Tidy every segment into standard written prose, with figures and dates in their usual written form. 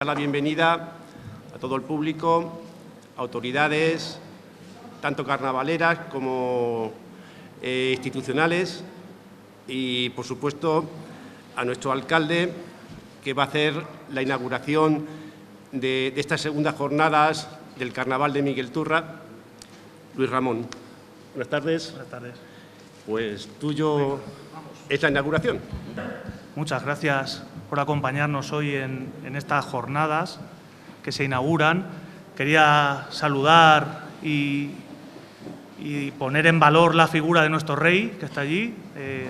La bienvenida a todo el público, autoridades, tanto carnavaleras como institucionales y, por supuesto, a nuestro alcalde, que va a hacer la inauguración de estas segundas jornadas del Carnaval de Miguel Turra, Luis Ramón. Buenas tardes. Buenas tardes. Pues tuyo es la inauguración. Muchas gracias por acompañarnos hoy en estas jornadas que se inauguran. Quería saludar y poner en valor la figura de nuestro rey, que está allí,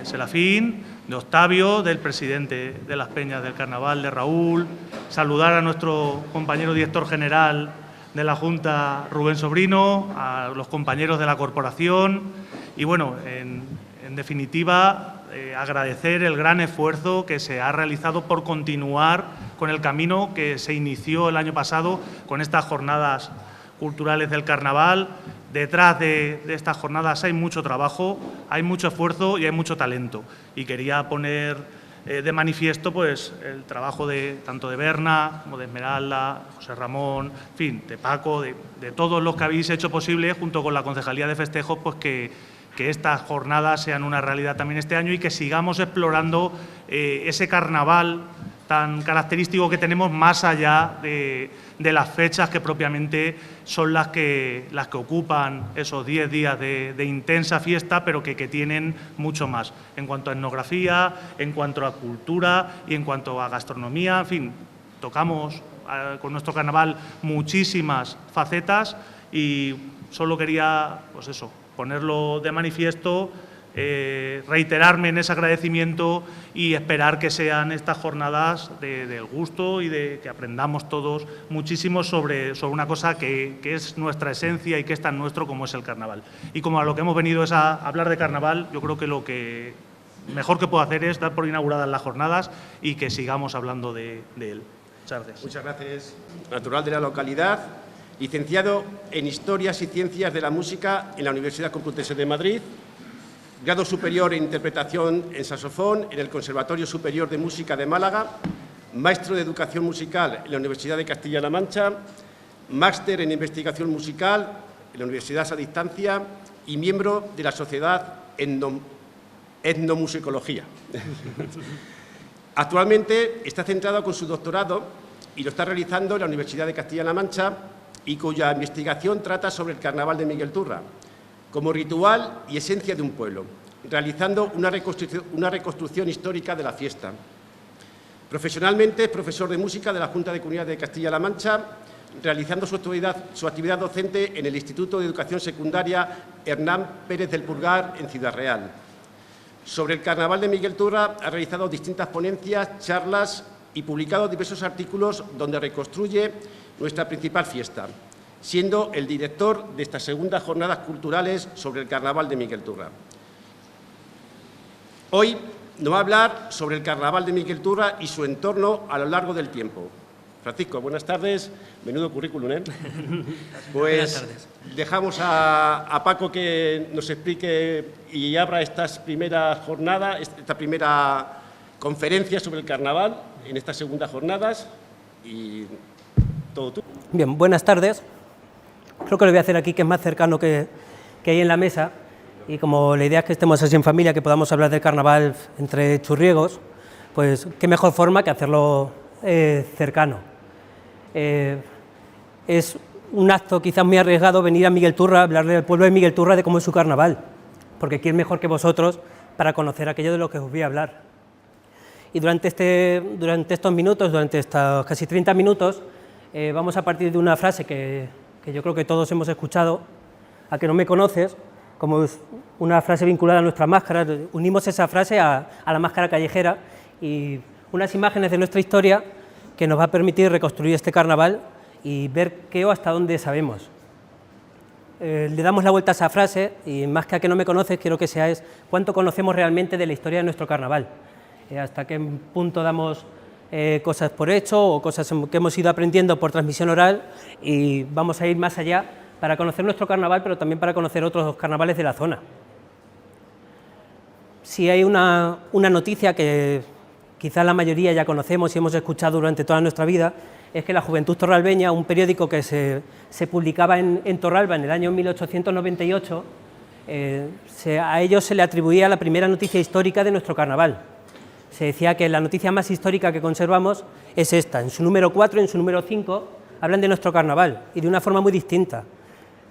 Serafín, de Octavio, del presidente de las Peñas del Carnaval, de Raúl. Saludar a nuestro compañero director general de la Junta, Rubén Sobrino, a los compañeros de la corporación y, bueno, en definitiva, agradecer el gran esfuerzo que se ha realizado por continuar con el camino que se inició el año pasado con estas jornadas culturales del Carnaval. Detrás de estas jornadas hay mucho trabajo, hay mucho esfuerzo y hay mucho talento. Y quería poner de manifiesto pues, el trabajo tanto de Berna como de Esmeralda, José Ramón, en fin, de Paco, de todos los que habéis hecho posible, junto con la Concejalía de Festejos, pues que estas jornadas sean una realidad también este año y que sigamos explorando ese carnaval tan característico que tenemos más allá de las fechas que propiamente son las que ocupan esos 10 días de intensa fiesta, pero que tienen mucho más en cuanto a etnografía, en cuanto a cultura y en cuanto a gastronomía. En fin, tocamos con nuestro carnaval muchísimas facetas y solo quería, pues eso, ponerlo de manifiesto, reiterarme en ese agradecimiento y esperar que sean estas jornadas del gusto y de que aprendamos todos muchísimo sobre una cosa que es nuestra esencia y que es tan nuestro como es el carnaval. Y como a lo que hemos venido es a hablar de carnaval, yo creo que lo que mejor que puedo hacer es dar por inauguradas las jornadas y que sigamos hablando de él. Muchas gracias. Muchas gracias. Natural de la localidad, licenciado en Historias y Ciencias de la Música en la Universidad Complutense de Madrid, grado superior en Interpretación en saxofón en el Conservatorio Superior de Música de Málaga, maestro de Educación Musical en la Universidad de Castilla-La Mancha, máster en Investigación Musical en la Universidad a Distancia y miembro de la Sociedad Etnomusicología. Actualmente está centrado con su doctorado y lo está realizando en la Universidad de Castilla-La Mancha y cuya investigación trata sobre el Carnaval de Miguel Turra, como ritual y esencia de un pueblo, realizando una reconstrucción histórica de la fiesta. Profesionalmente es profesor de música de la Junta de Comunidades de Castilla-La Mancha, realizando su actividad docente en el Instituto de Educación Secundaria Hernán Pérez del Pulgar en Ciudad Real. Sobre el Carnaval de Miguel Turra ha realizado distintas ponencias, charlas y publicado diversos artículos donde reconstruye nuestra principal fiesta, siendo el director de estas segundas jornadas culturales sobre el Carnaval de Miguel Turra. Hoy nos va a hablar sobre el Carnaval de Miguel Turra y su entorno a lo largo del tiempo. Francisco, buenas tardes. Menudo currículum, ¿eh? Pues buenas tardes. Dejamos a Paco que nos explique y abra estas primeras jornadas, esta primera conferencia sobre el Carnaval en estas segundas jornadas y todo tú. Bien, buenas tardes. Creo que lo voy a hacer aquí, que es más cercano que ahí en la mesa, y como la idea es que estemos así en familia, que podamos hablar del carnaval entre churriegos, pues qué mejor forma que hacerlo cercano. Es un acto quizás muy arriesgado venir a Miguel Turra, hablarle al pueblo de Miguel Turra de cómo es su carnaval, porque quién mejor que vosotros para conocer aquello de lo que os voy a hablar. Y durante estos minutos, durante estos casi 30 minutos, vamos a partir de una frase que yo creo que todos hemos escuchado, a que no me conoces, como es una frase vinculada a nuestra máscara. Unimos esa frase a la máscara callejera y unas imágenes de nuestra historia que nos va a permitir reconstruir este carnaval y ver qué o hasta dónde sabemos. Le damos la vuelta a esa frase y más que a que no me conoces, quiero que sea cuánto conocemos realmente de la historia de nuestro carnaval, hasta qué punto damos cosas por hecho o cosas que hemos ido aprendiendo por transmisión oral, y vamos a ir más allá para conocer nuestro carnaval, pero también para conocer otros carnavales de la zona. Si hay una noticia que quizás la mayoría ya conocemos y hemos escuchado durante toda nuestra vida, es que la Juventud Torralbeña, un periódico que se publicaba en Torralba en el año 1898, a ellos se le atribuía la primera noticia histórica de nuestro carnaval. Se decía que la noticia más histórica que conservamos es esta. En su número 4 y en su número 5 hablan de nuestro carnaval, y de una forma muy distinta.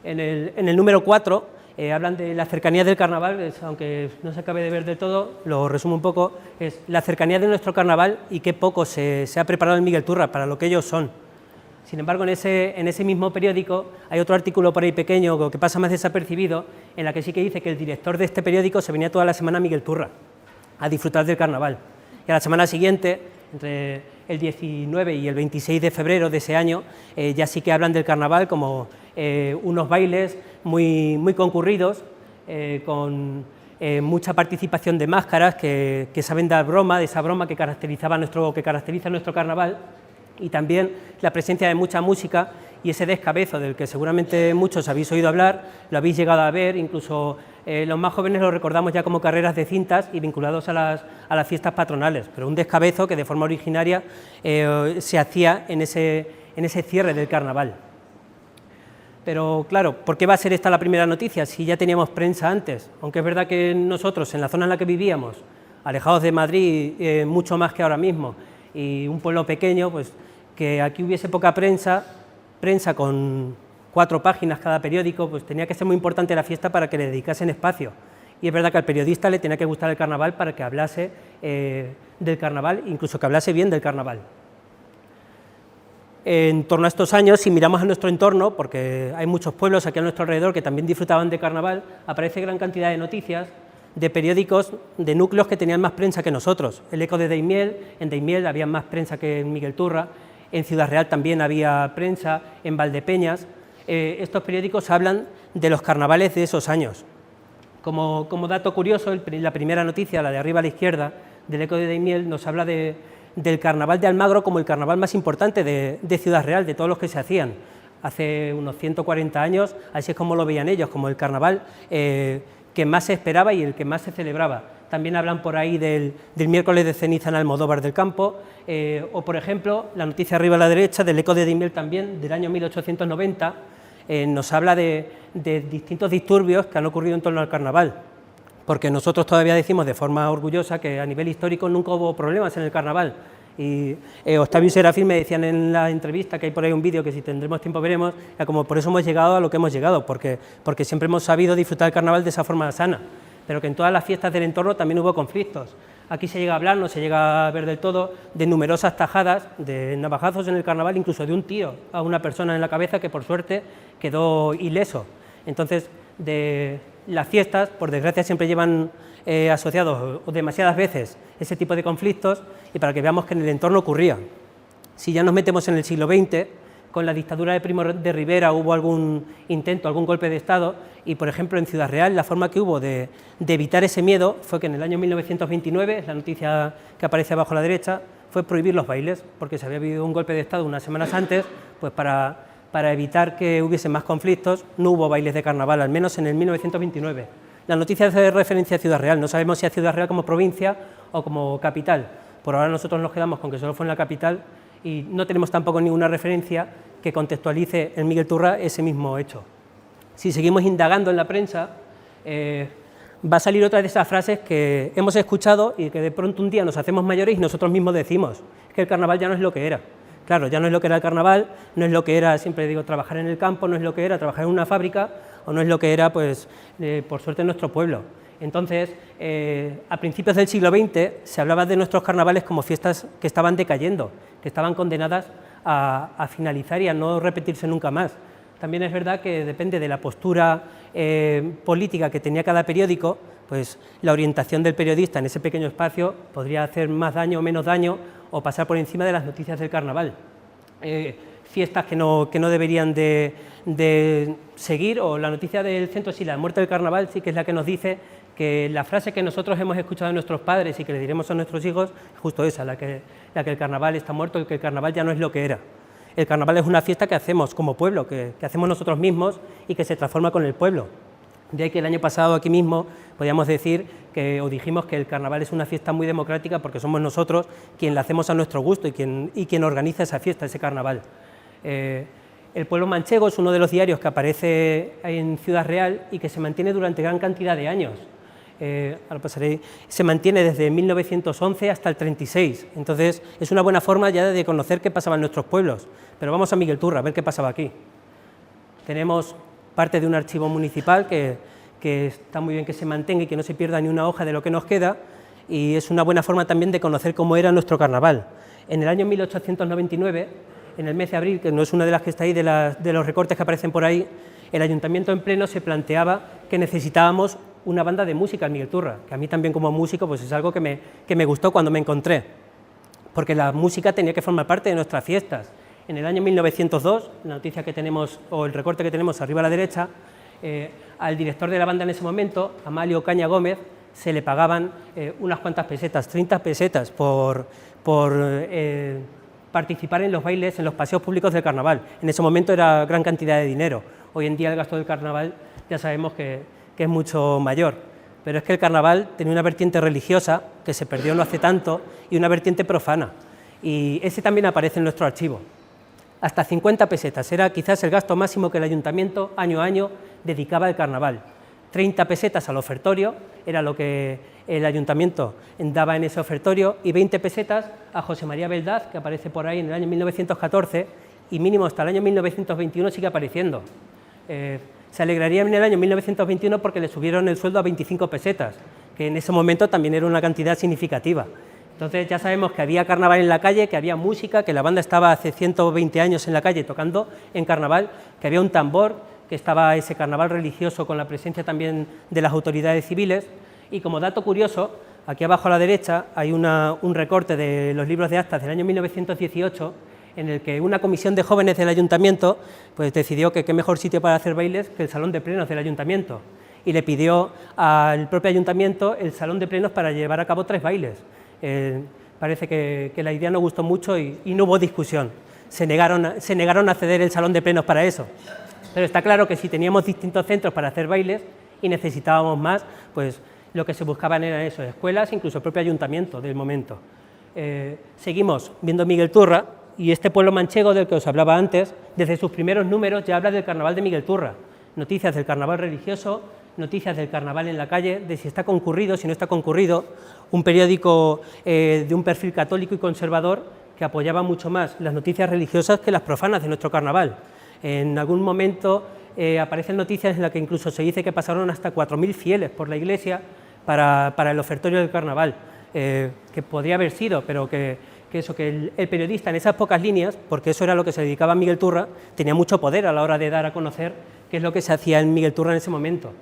En el número 4 hablan de la cercanía del carnaval, aunque no se acabe de ver del todo, lo resumo un poco, es la cercanía de nuestro carnaval y qué poco se ha preparado en Miguel Turra para lo que ellos son. Sin embargo, en ese mismo periódico hay otro artículo por ahí pequeño que pasa más desapercibido, en la que sí que dice que el director de este periódico se venía toda la semana a Miguel Turra a disfrutar del carnaval. Y a la semana siguiente, entre el 19 y el 26 de febrero de ese año, ya sí que hablan del carnaval como unos bailes muy concurridos, con mucha participación de máscaras que saben dar broma, de esa broma que caracteriza nuestro carnaval, y también la presencia de mucha música y ese descabezo del que seguramente muchos habéis oído hablar, lo habéis llegado a ver, incluso los más jóvenes lo recordamos ya como carreras de cintas y vinculados a las fiestas patronales, pero un descabezo que de forma originaria se hacía en ese cierre del carnaval. Pero claro, ¿por qué va a ser esta la primera noticia si ya teníamos prensa antes? Aunque es verdad que nosotros, en la zona en la que vivíamos, alejados de Madrid, mucho más que ahora mismo, y un pueblo pequeño, pues que aquí hubiese poca prensa con 4 páginas cada periódico, pues tenía que ser muy importante la fiesta para que le dedicasen espacio. Y es verdad que al periodista le tenía que gustar el carnaval para que hablase del carnaval, incluso que hablase bien del carnaval. En torno a estos años, si miramos a nuestro entorno, porque hay muchos pueblos aquí a nuestro alrededor que también disfrutaban de carnaval, aparece gran cantidad de noticias de periódicos, de núcleos que tenían más prensa que nosotros. El Eco de Daimiel, en Daimiel había más prensa que en Miguel Turra, en Ciudad Real también había prensa, en Valdepeñas. Estos periódicos hablan de los carnavales de esos años. Como dato curioso, la primera noticia, la de arriba a la izquierda, del Eco de Daimiel, nos habla del carnaval de Almagro como el carnaval más importante de Ciudad Real, de todos los que se hacían. Hace unos 140 años, así es como lo veían ellos, como el carnaval que más se esperaba y el que más se celebraba. También hablan por ahí del miércoles de ceniza en Almodóvar del Campo, o por ejemplo, la noticia arriba a la derecha del Eco de Daimiel también, del año 1890, nos habla de distintos disturbios que han ocurrido en torno al carnaval, porque nosotros todavía decimos de forma orgullosa que a nivel histórico nunca hubo problemas en el carnaval. Y Octavio y Serafín me decían en la entrevista, que hay por ahí un vídeo que si tendremos tiempo veremos, que como por eso hemos llegado a lo que hemos llegado, porque siempre hemos sabido disfrutar del carnaval de esa forma sana, pero que en todas las fiestas del entorno también hubo conflictos. Aquí se llega a hablar, no se llega a ver del todo, de numerosas tajadas, de navajazos en el carnaval, incluso de un tiro a una persona en la cabeza que por suerte quedó ileso. Entonces, de las fiestas, por desgracia, siempre llevan asociados o demasiadas veces ese tipo de conflictos, y para que veamos que en el entorno ocurría. Si ya nos metemos en el siglo XX, con la dictadura de Primo de Rivera hubo algún intento, algún golpe de Estado, y por ejemplo en Ciudad Real la forma que hubo de evitar ese miedo fue que en el año 1929, la noticia que aparece abajo a la derecha, fue prohibir los bailes, porque se había habido un golpe de Estado unas semanas antes, pues para evitar que hubiese más conflictos, no hubo bailes de carnaval, al menos en el 1929. La noticia hace referencia a Ciudad Real, no sabemos si a Ciudad Real como provincia o como capital. Por ahora nosotros nos quedamos con que solo fue en la capital y no tenemos tampoco ninguna referencia que contextualice en Miguel Turra ese mismo hecho. Si seguimos indagando en la prensa, va a salir otra de esas frases que hemos escuchado y que de pronto un día nos hacemos mayores y nosotros mismos decimos que el carnaval ya no es lo que era. Claro, ya no es lo que era el carnaval, no es lo que era, siempre digo, trabajar en el campo, no es lo que era trabajar en una fábrica, o no es lo que era, pues, por suerte, nuestro pueblo. Entonces, a principios del siglo XX se hablaba de nuestros carnavales como fiestas que estaban decayendo, que estaban condenadas a finalizar y a no repetirse nunca más. También es verdad que depende de la postura política que tenía cada periódico, pues la orientación del periodista en ese pequeño espacio podría hacer más daño o menos daño, o pasar por encima de las noticias del carnaval. Fiestas que no deberían de seguir, o la noticia del centro, sí, la muerte del carnaval, sí que es la que nos dice que la frase que nosotros hemos escuchado de nuestros padres y que le diremos a nuestros hijos es justo esa, la que el carnaval está muerto y que el carnaval ya no es lo que era. El carnaval es una fiesta que hacemos como pueblo, que hacemos nosotros mismos y que se transforma con el pueblo. De ahí que el año pasado aquí mismo podíamos decir o dijimos que el carnaval es una fiesta muy democrática porque somos nosotros quien la hacemos a nuestro gusto y quien organiza esa fiesta, ese carnaval. El Pueblo Manchego es uno de los diarios que aparece en Ciudad Real y que se mantiene durante gran cantidad de años. Ahora pasaré, se mantiene desde 1911 hasta el 36, entonces es una buena forma ya de conocer qué pasaba en nuestros pueblos. Pero vamos a Miguel Turra, a ver qué pasaba aquí. Tenemos parte de un archivo municipal que está muy bien que se mantenga y que no se pierda ni una hoja de lo que nos queda, y es una buena forma también de conocer cómo era nuestro carnaval. En el año 1899, en el mes de abril, que no es una de las que está ahí, de los recortes que aparecen por ahí, el Ayuntamiento en pleno se planteaba que necesitábamos una banda de música en Miguel Turra, que a mí también como músico pues es algo que me gustó cuando me encontré, porque la música tenía que formar parte de nuestras fiestas. En el año 1902, la noticia que tenemos, o el recorte que tenemos arriba a la derecha, al director de la banda en ese momento, Amalio Caña Gómez, se le pagaban unas cuantas pesetas, 30 pesetas, por participar en los bailes, en los paseos públicos del carnaval. En ese momento era gran cantidad de dinero. Hoy en día el gasto del carnaval ya sabemos que es mucho mayor. Pero es que el carnaval tenía una vertiente religiosa, que se perdió no hace tanto, y una vertiente profana. Y ese también aparece en nuestro archivo. Hasta 50 pesetas era quizás el gasto máximo que el ayuntamiento año a año dedicaba al carnaval. 30 pesetas al ofertorio era lo que el ayuntamiento daba en ese ofertorio, y 20 pesetas a José María Beldaz, que aparece por ahí en el año 1914, y mínimo hasta el año 1921 sigue apareciendo. Se alegraría en el año 1921 porque le subieron el sueldo a 25 pesetas, que en ese momento también era una cantidad significativa. Entonces ya sabemos que había carnaval en la calle, que había música, que la banda estaba hace 120 años en la calle tocando en carnaval, que había un tambor, que estaba ese carnaval religioso con la presencia también de las autoridades civiles. Y como dato curioso, aquí abajo a la derecha hay un recorte de los libros de actas del año 1918, en el que una comisión de jóvenes del ayuntamiento pues decidió que qué mejor sitio para hacer bailes que el salón de plenos del ayuntamiento, y le pidió al propio ayuntamiento el salón de plenos para llevar a cabo 3 bailes. Parece que la idea no gustó mucho y no hubo discusión, se negaron a ceder el salón de plenos para eso. Pero está claro que si teníamos distintos centros para hacer bailes y necesitábamos más, pues lo que se buscaban eran eso, escuelas, incluso el propio ayuntamiento del momento. Seguimos viendo Miguel Turra, y este pueblo manchego del que os hablaba antes, desde sus primeros números ya habla del carnaval de Miguel Turra, noticias del carnaval religioso, noticias del carnaval en la calle, de si está concurrido, si no está concurrido, un periódico de un perfil católico y conservador que apoyaba mucho más las noticias religiosas que las profanas de nuestro carnaval. En algún momento aparecen noticias en las que incluso se dice que pasaron hasta 4.000 fieles por la iglesia para el ofertorio del carnaval, que podría haber sido, pero que el periodista en esas pocas líneas, porque eso era lo que se dedicaba a Miguel Turra, tenía mucho poder a la hora de dar a conocer qué es lo que se hacía en Miguel Turra en ese momento.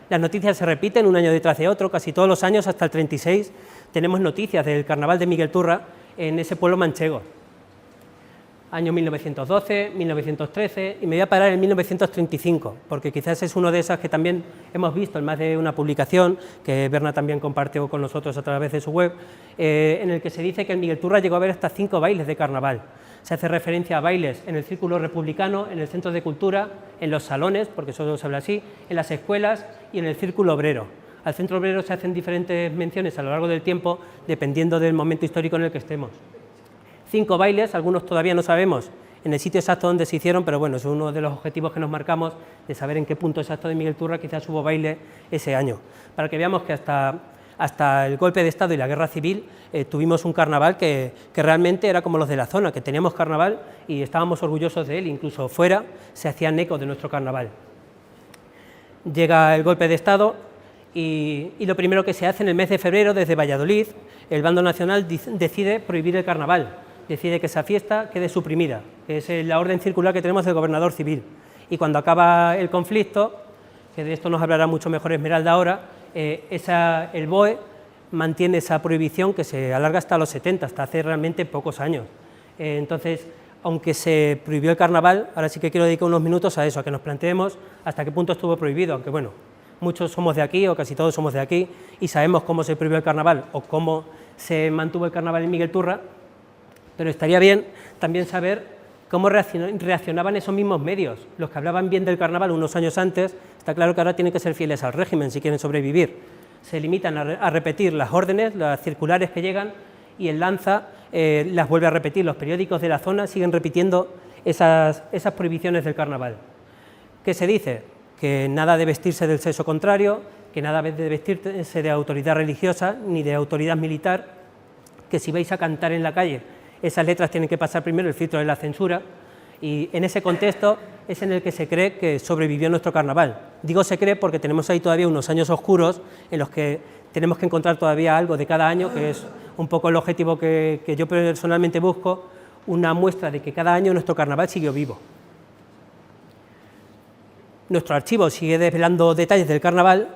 Las noticias se repiten un año detrás de otro, casi todos los años hasta el 36 tenemos noticias del carnaval de Miguel Turra en ese pueblo manchego. Año 1912, 1913, y me voy a parar en 1935, porque quizás es uno de esas que también hemos visto en más de una publicación, que Berna también compartió con nosotros a través de su web, en el que se dice que en Miguel Turra llegó a haber hasta 5 bailes de carnaval. Se hace referencia a bailes en el Círculo Republicano, en el Centro de Cultura, en los salones, porque eso se habla así, en las escuelas y en el Círculo Obrero. Al Centro Obrero se hacen diferentes menciones a lo largo del tiempo, dependiendo del momento histórico en el que estemos. 5 bailes, algunos todavía no sabemos en el sitio exacto donde se hicieron, pero bueno, es uno de los objetivos que nos marcamos, de saber en qué punto exacto de Miguel Turra quizás hubo baile ese año, para que veamos que hasta el golpe de Estado y la guerra civil tuvimos un carnaval que realmente era como los de la zona, que teníamos carnaval y estábamos orgullosos de él, incluso fuera se hacían eco de nuestro carnaval. Llega el golpe de Estado y lo primero que se hace en el mes de febrero desde Valladolid, el bando nacional decide prohibir el carnaval, decide que esa fiesta quede suprimida, que es la orden circular que tenemos del gobernador civil. Y cuando acaba el conflicto, que de esto nos hablará mucho mejor Esmeralda ahora, el BOE mantiene esa prohibición que se alarga hasta los 70, hasta hace realmente pocos años. Entonces, aunque se prohibió el carnaval, ahora sí que quiero dedicar unos minutos a eso, a que nos planteemos hasta qué punto estuvo prohibido, aunque bueno, muchos somos de aquí o casi todos somos de aquí y sabemos cómo se prohibió el carnaval o cómo se mantuvo el carnaval en Miguel Turra, pero estaría bien también saber cómo reaccionaban esos mismos medios, los que hablaban bien del carnaval unos años antes. Está claro que ahora tienen que ser fieles al régimen si quieren sobrevivir. se limitan a repetir las órdenes, las circulares que llegan, y el Lanza las vuelve a repetir. Los periódicos de la zona siguen repitiendo esas prohibiciones del carnaval. ¿Qué se dice? Que nada de vestirse del sexo contrario, que nada de vestirse de autoridad religiosa ni de autoridad militar, que si vais a cantar en la calle, esas letras tienen que pasar primero el filtro de la censura, y en ese contexto es en el que se cree que sobrevivió nuestro carnaval. Digo se cree porque tenemos ahí todavía unos años oscuros en los que tenemos que encontrar todavía algo de cada año, que es un poco el objetivo que yo personalmente busco, una muestra de que cada año nuestro carnaval siguió vivo. Nuestro archivo sigue desvelando detalles del carnaval,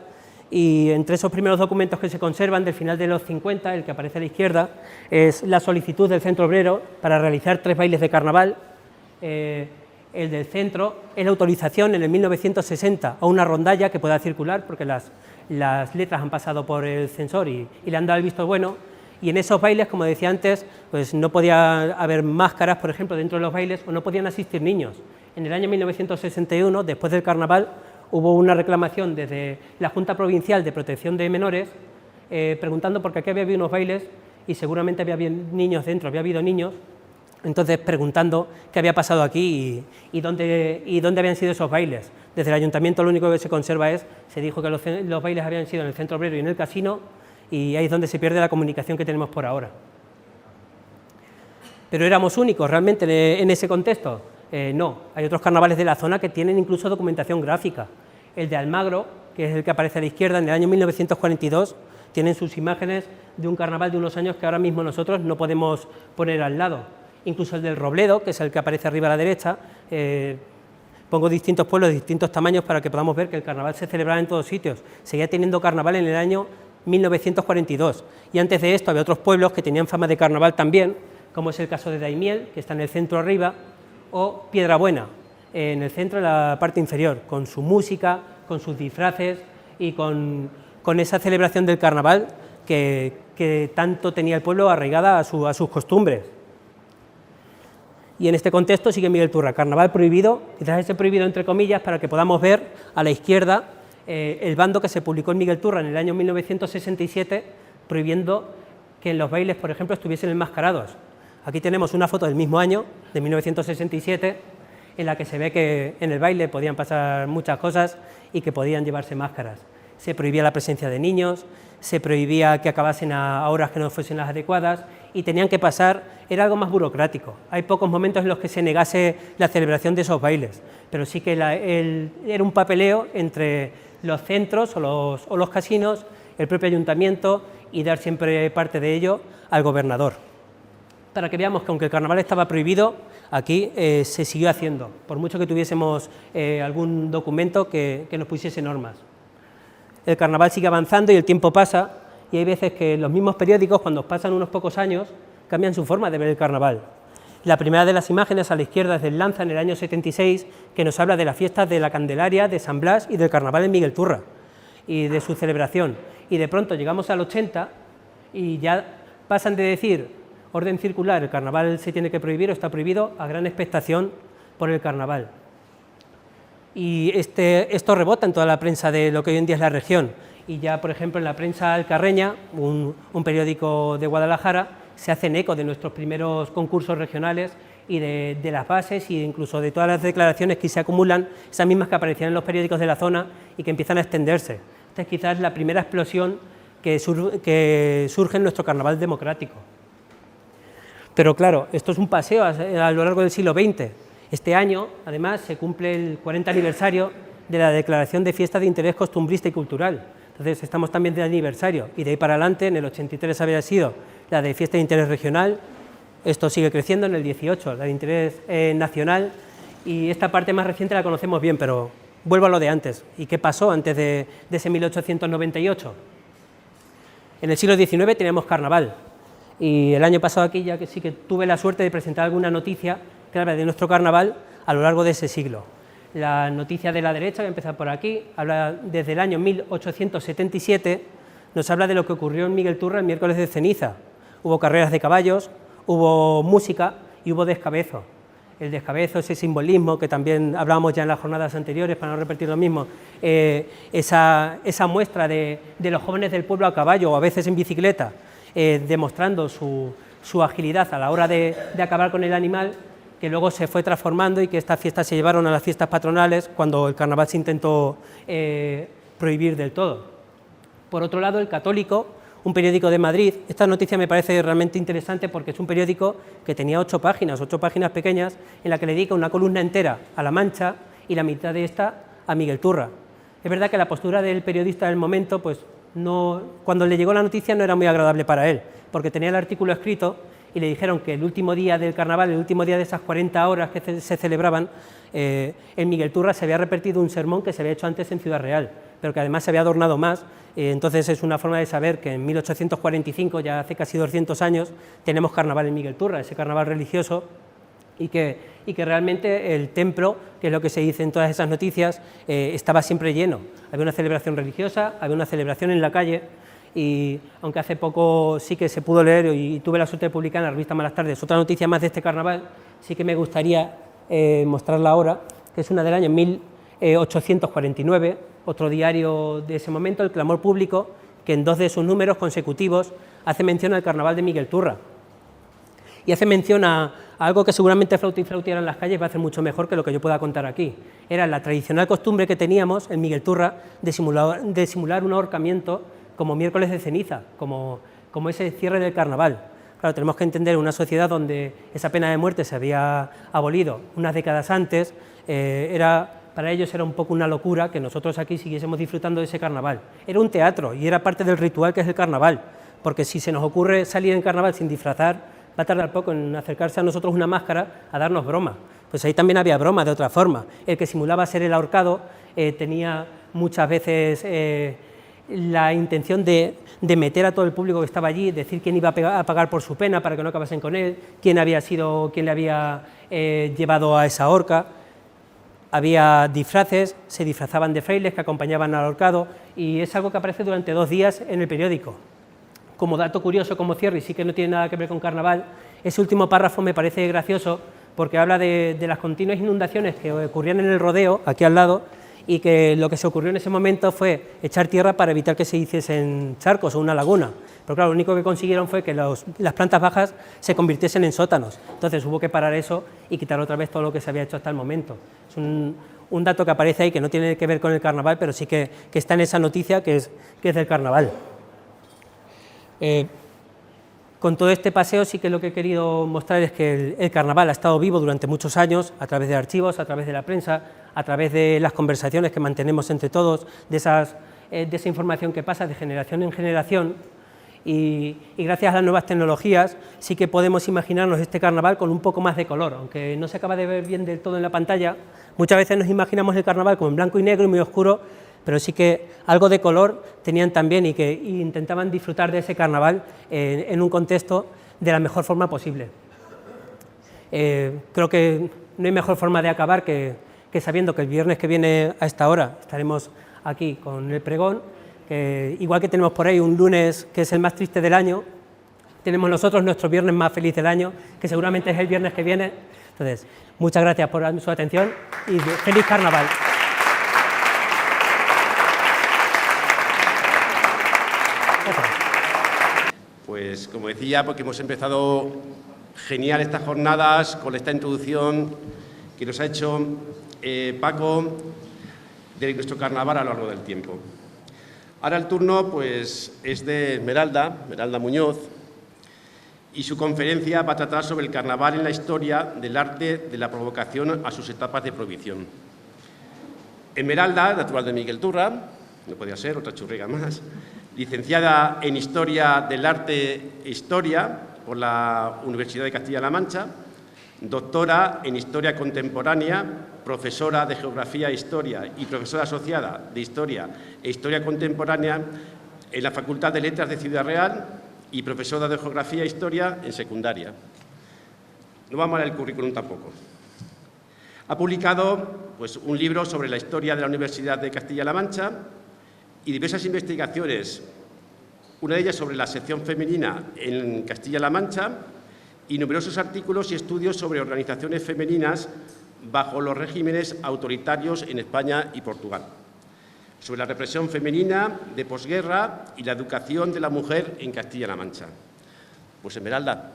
y entre esos primeros documentos que se conservan del final de los 50, el que aparece a la izquierda, es la solicitud del Centro Obrero para realizar 3 bailes de carnaval. El del centro es la autorización en el 1960 a una rondalla que pueda circular, porque las letras han pasado por el censor y le han dado el visto bueno, y en esos bailes, como decía antes, pues no podía haber máscaras, por ejemplo, dentro de los bailes, o no podían asistir niños. En el año 1961, después del carnaval, hubo una reclamación desde la Junta Provincial de Protección de Menores, preguntando por qué aquí había habido unos bailes y seguramente había niños dentro, había habido niños, entonces preguntando qué había pasado aquí y dónde habían sido esos bailes. Desde el ayuntamiento lo único que se conserva se dijo que los bailes habían sido en el Centro Obrero y en el casino, y ahí es donde se pierde la comunicación que tenemos por ahora. ¿Pero éramos únicos realmente en ese contexto? No, hay otros carnavales de la zona que tienen incluso documentación gráfica. El de Almagro, que es el que aparece a la izquierda, en el año 1942, tienen sus imágenes de un carnaval de unos años que ahora mismo nosotros no podemos poner al lado. Incluso el del Robledo, que es el que aparece arriba a la derecha, pongo distintos pueblos de distintos tamaños para que podamos ver que el carnaval se celebraba en todos sitios. Seguía teniendo carnaval en el año 1942, y antes de esto había otros pueblos que tenían fama de carnaval también, como es el caso de Daimiel, que está en el centro arriba, o Piedrabuena, en el centro, en la parte inferior, con su música, con sus disfraces y con esa celebración del carnaval que tanto tenía el pueblo arraigada a sus costumbres. Y en este contexto sigue Miguel Turra, carnaval prohibido, quizás ese prohibido entre comillas, para que podamos ver a la izquierda el bando que se publicó en Miguel Turra en el año 1967, prohibiendo que en los bailes, por ejemplo, estuviesen enmascarados. Aquí tenemos una foto del mismo año, de 1967, en la que se ve que en el baile podían pasar muchas cosas y que podían llevarse máscaras. Se prohibía la presencia de niños, se prohibía que acabasen a horas que no fuesen las adecuadas, y tenían que pasar, era algo más burocrático. Hay pocos momentos en los que se negase la celebración de esos bailes, pero sí que era un papeleo entre los centros o los casinos, el propio ayuntamiento, y dar siempre parte de ello al gobernador. Para que veamos que aunque el carnaval estaba prohibido, aquí se siguió haciendo, por mucho que tuviésemos algún documento que nos pusiese normas. El carnaval sigue avanzando y el tiempo pasa, y hay veces que los mismos periódicos, cuando pasan unos pocos años, cambian su forma de ver el carnaval. La primera de las imágenes a la izquierda es del Lanza en el año 76, que nos habla de las fiestas de la Candelaria, de San Blas y del carnaval en Miguel Turra, y de su celebración. Y de pronto llegamos al 80 y ya pasan de decir orden circular, el carnaval se tiene que prohibir o está prohibido, a gran expectación por el carnaval. Y esto rebota en toda la prensa de lo que hoy en día es la región, y ya, por ejemplo, en la prensa alcarreña, un periódico de Guadalajara, se hacen eco de nuestros primeros concursos regionales y de las bases, e incluso de todas las declaraciones que se acumulan, esas mismas que aparecían en los periódicos de la zona y que empiezan a extenderse. Esta es quizás la primera explosión que surge en nuestro carnaval democrático. Pero claro, esto es un paseo a lo largo del siglo XX. Este año, además, se cumple el 40 aniversario de la Declaración de Fiesta de Interés Costumbrista y Cultural. Entonces, estamos también de aniversario, y de ahí para adelante, en el 83 había sido la de Fiesta de Interés Regional, esto sigue creciendo, en el 18 la de Interés Nacional, y esta parte más reciente la conocemos bien, pero vuelvo a lo de antes. ¿Y qué pasó antes de ese 1898? En el siglo XIX teníamos carnaval, y el año pasado aquí ya que sí que tuve la suerte de presentar alguna noticia que habla de nuestro carnaval a lo largo de ese siglo. La noticia de la derecha, voy a empezar por aquí, habla desde el año 1877, nos habla de lo que ocurrió en Miguel Turra el miércoles de ceniza. Hubo carreras de caballos, hubo música y hubo descabezo. el descabezo, ese simbolismo que también hablábamos ya en las jornadas anteriores, para no repetir lo mismo, esa muestra de los jóvenes del pueblo a caballo o a veces en bicicleta, demostrando su agilidad a la hora de acabar con el animal, que luego se fue transformando y que estas fiestas se llevaron a las fiestas patronales cuando el carnaval se intentó prohibir del todo. Por otro lado, El Católico, un periódico de Madrid. Esta noticia me parece realmente interesante porque es un periódico que tenía 8 páginas pequeñas, en la que le dedica una columna entera a La Mancha y la mitad de esta a Miguel Turra. Es verdad que la postura del periodista del momento, pues cuando le llegó la noticia no era muy agradable para él, porque tenía el artículo escrito y le dijeron que el último día del carnaval, el último día de esas 40 horas que se celebraban, en Miguel Turra se había repetido un sermón que se había hecho antes en Ciudad Real, pero que además se había adornado más. Entonces es una forma de saber que en 1845, ya hace casi 200 años, tenemos carnaval en Miguel Turra, ese carnaval religioso, y que realmente el templo, que es lo que se dice en todas esas noticias, estaba siempre lleno. Había una celebración religiosa, había una celebración en la calle, y aunque hace poco sí que se pudo leer, y tuve la suerte de publicar en la revista Malas Tardes otra noticia más de este carnaval, sí que me gustaría mostrarla ahora, que es una del año 1849, otro diario de ese momento, El Clamor Público, que en 2 de sus números consecutivos hace mención al carnaval de Miguel Turra. Y hace mención a algo que seguramente Flauti y Flautiera en las calles va a hacer mucho mejor que lo que yo pueda contar aquí. Era la tradicional costumbre que teníamos en Miguel Turra de simular un ahorcamiento como miércoles de ceniza, como ese cierre del carnaval. Claro, tenemos que entender una sociedad donde esa pena de muerte se había abolido unas décadas antes, para ellos era un poco una locura que nosotros aquí siguiésemos disfrutando de ese carnaval. Era un teatro y era parte del ritual que es el carnaval, porque si se nos ocurre salir en carnaval sin disfrazar, va a tardar poco en acercarse a nosotros una máscara a darnos broma. Pues ahí también había broma de otra forma. El que simulaba ser el ahorcado tenía muchas veces la intención de meter a todo el público que estaba allí, decir quién iba a pagar por su pena para que no acabasen con él, quién le había llevado a esa horca. Había disfraces, se disfrazaban de frailes que acompañaban al ahorcado, y es algo que aparece durante 2 días en el periódico. Como dato curioso, como cierre, y sí que no tiene nada que ver con carnaval, ese último párrafo me parece gracioso porque habla de las continuas inundaciones que ocurrían en el rodeo, aquí al lado, y que lo que se ocurrió en ese momento fue echar tierra para evitar que se hiciesen charcos o una laguna. Pero claro, lo único que consiguieron fue que las plantas bajas se convirtiesen en sótanos. Entonces hubo que parar eso y quitar otra vez todo lo que se había hecho hasta el momento. Es un dato que aparece ahí que no tiene que ver con el carnaval, pero sí que está en esa noticia que es del carnaval. Con todo este paseo sí que lo que he querido mostrar es que el carnaval ha estado vivo durante muchos años, a través de archivos, a través de la prensa, a través de las conversaciones que mantenemos entre todos, de esa información que pasa de generación en generación, y gracias a las nuevas tecnologías sí que podemos imaginarnos este carnaval con un poco más de color, aunque no se acaba de ver bien del todo en la pantalla. Muchas veces nos imaginamos el carnaval como en blanco y negro y muy oscuro, pero sí que algo de color tenían también y intentaban disfrutar de ese carnaval en un contexto de la mejor forma posible. Creo que no hay mejor forma de acabar que sabiendo que el viernes que viene a esta hora estaremos aquí con el pregón, igual que tenemos por ahí un lunes que es el más triste del año, tenemos nosotros nuestro viernes más feliz del año, que seguramente es el viernes que viene. Entonces, muchas gracias por su atención y feliz carnaval. Pues como decía, porque hemos empezado genial estas jornadas con esta introducción que nos ha hecho Paco de nuestro carnaval a lo largo del tiempo. Ahora el turno pues, es de Esmeralda Muñoz, y su conferencia va a tratar sobre el carnaval en la historia del arte de la provocación a sus etapas de prohibición. Esmeralda, natural de Miguel Turra, no podía ser otra churriga más, licenciada en Historia del Arte e Historia por la Universidad de Castilla-La Mancha, doctora en Historia Contemporánea, profesora de Geografía e Historia y profesora asociada de Historia e Historia Contemporánea en la Facultad de Letras de Ciudad Real y profesora de Geografía e Historia en secundaria. No vamos a ver el currículum tampoco. Ha publicado pues, un libro sobre la historia de la Universidad de Castilla-La Mancha y diversas investigaciones, una de ellas sobre la sección femenina en Castilla-La Mancha y numerosos artículos y estudios sobre organizaciones femeninas bajo los regímenes autoritarios en España y Portugal, sobre la represión femenina de posguerra y la educación de la mujer en Castilla-La Mancha. Pues Esmeralda,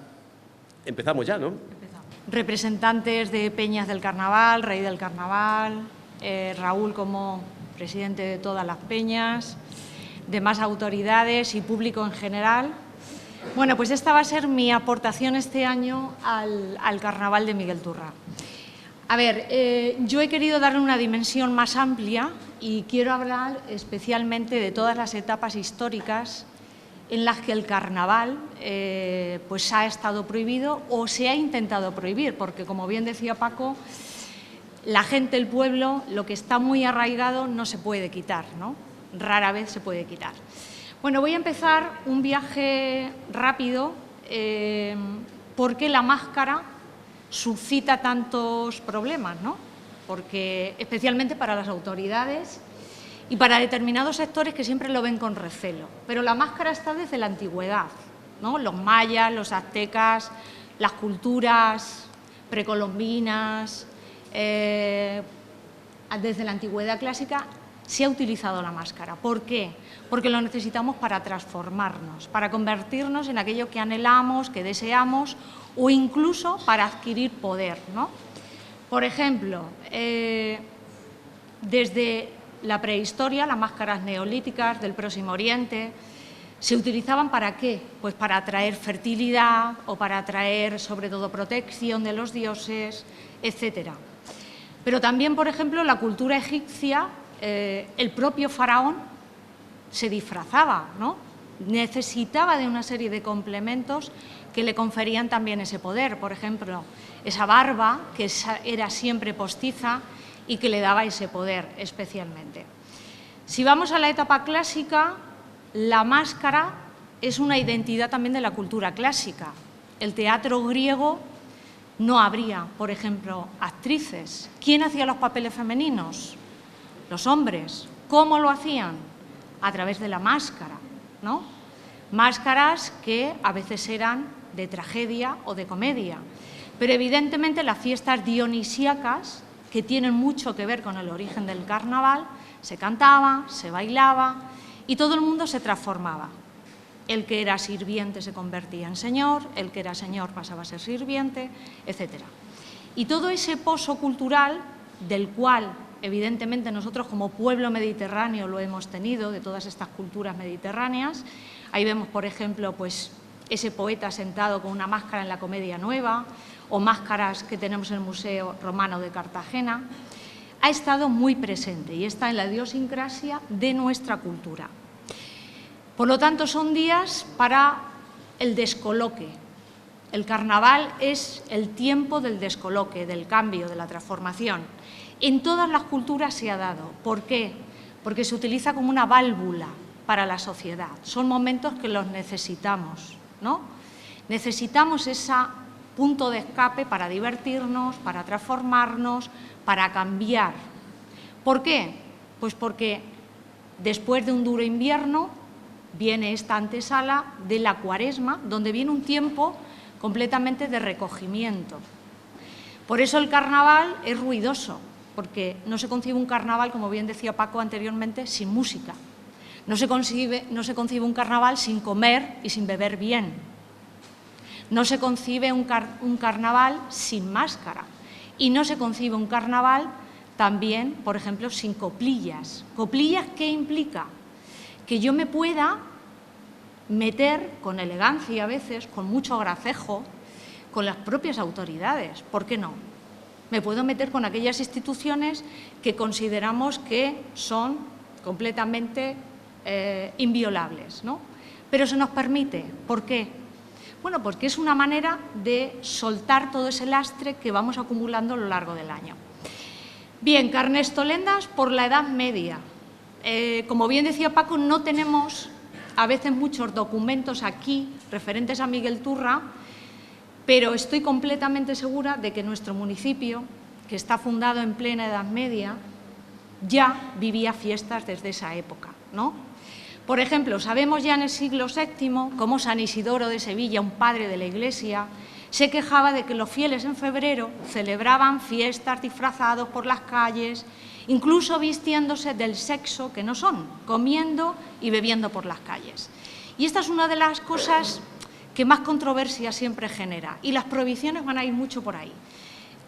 empezamos ya, ¿no? Empezamos. Representantes de peñas del carnaval, rey del carnaval, Raúl como presidente de todas las peñas, demás autoridades y público en general. Bueno, pues esta va a ser mi aportación este año al Carnaval de Miguel Turra. A ver, yo he querido darle una dimensión más amplia y quiero hablar especialmente de todas las etapas históricas en las que el carnaval pues ha estado prohibido o se ha intentado prohibir, porque como bien decía Paco, la gente, el pueblo, lo que está muy arraigado no se puede quitar, ¿no? Rara vez se puede quitar. Bueno, voy a empezar un viaje rápido porque la máscara suscita tantos problemas, ¿no? Porque, especialmente para las autoridades y para determinados sectores que siempre lo ven con recelo. Pero la máscara está desde la antigüedad, ¿no? Los mayas, los aztecas, las culturas precolombinas, desde la antigüedad clásica se ha utilizado la máscara. ¿Por qué? Porque lo necesitamos para transformarnos, para convertirnos en aquello que anhelamos, que deseamos o incluso para adquirir poder, ¿no? Por ejemplo, desde la prehistoria, las máscaras neolíticas del Próximo Oriente se utilizaban ¿para qué? Pues para atraer fertilidad o para atraer sobre todo protección de los dioses, etcétera. Pero también, por ejemplo, la cultura egipcia, el propio faraón se disfrazaba, ¿no? Necesitaba de una serie de complementos que le conferían también ese poder. Por ejemplo, esa barba que era siempre postiza y que le daba ese poder especialmente. Si vamos a la etapa clásica, la máscara es una identidad también de la cultura clásica. El teatro griego no habría, por ejemplo, actrices. ¿Quién hacía los papeles femeninos? Los hombres. ¿Cómo lo hacían? A través de la máscara, ¿no? Máscaras que a veces eran de tragedia o de comedia. Pero evidentemente las fiestas dionisíacas, que tienen mucho que ver con el origen del carnaval, se cantaba, se bailaba y todo el mundo se transformaba. El que era sirviente se convertía en señor, el que era señor pasaba a ser sirviente, etc. Y todo ese pozo cultural, del cual evidentemente nosotros como pueblo mediterráneo lo hemos tenido, de todas estas culturas mediterráneas. Ahí vemos, por ejemplo, pues, ese poeta sentado con una máscara en la Comedia Nueva o máscaras que tenemos en el Museo Romano de Cartagena. Ha estado muy presente y está en la idiosincrasia de nuestra cultura. Por lo tanto, son días para el descoloque. El carnaval es el tiempo del descoloque, del cambio, de la transformación. En todas las culturas se ha dado. ¿Por qué? Porque se utiliza como una válvula para la sociedad. Son momentos que los necesitamos, ¿no? Necesitamos ese punto de escape para divertirnos, para transformarnos, para cambiar. ¿Por qué? Pues porque después de un duro invierno viene esta antesala de la Cuaresma, donde viene un tiempo completamente de recogimiento. Por eso el carnaval es ruidoso, porque no se concibe un carnaval, como bien decía Paco anteriormente, sin música. No se concibe un carnaval sin comer y sin beber bien. No se concibe un carnaval sin máscara. Y no se concibe un carnaval también, por ejemplo, sin coplillas. ¿Coplillas qué implica? Que yo me pueda meter con elegancia a veces, con mucho gracejo, con las propias autoridades. ¿Por qué no? Me puedo meter con aquellas instituciones que consideramos que son completamente inviolables, ¿no? Pero se nos permite. ¿Por qué? Bueno, porque es una manera de soltar todo ese lastre que vamos acumulando a lo largo del año. Bien, carnestolendas por la Edad Media. Como bien decía Paco, no tenemos a veces muchos documentos aquí referentes a Miguel Turra, pero estoy completamente segura de que nuestro municipio, que está fundado en plena Edad Media, ya vivía fiestas desde esa época, ¿no? Por ejemplo, sabemos ya en el siglo VII cómo San Isidoro de Sevilla, un padre de la Iglesia, se quejaba de que los fieles en febrero celebraban fiestas disfrazados por las calles, incluso vistiéndose del sexo que no son, comiendo y bebiendo por las calles. Y esta es una de las cosas que más controversia siempre genera, y las prohibiciones van a ir mucho por ahí.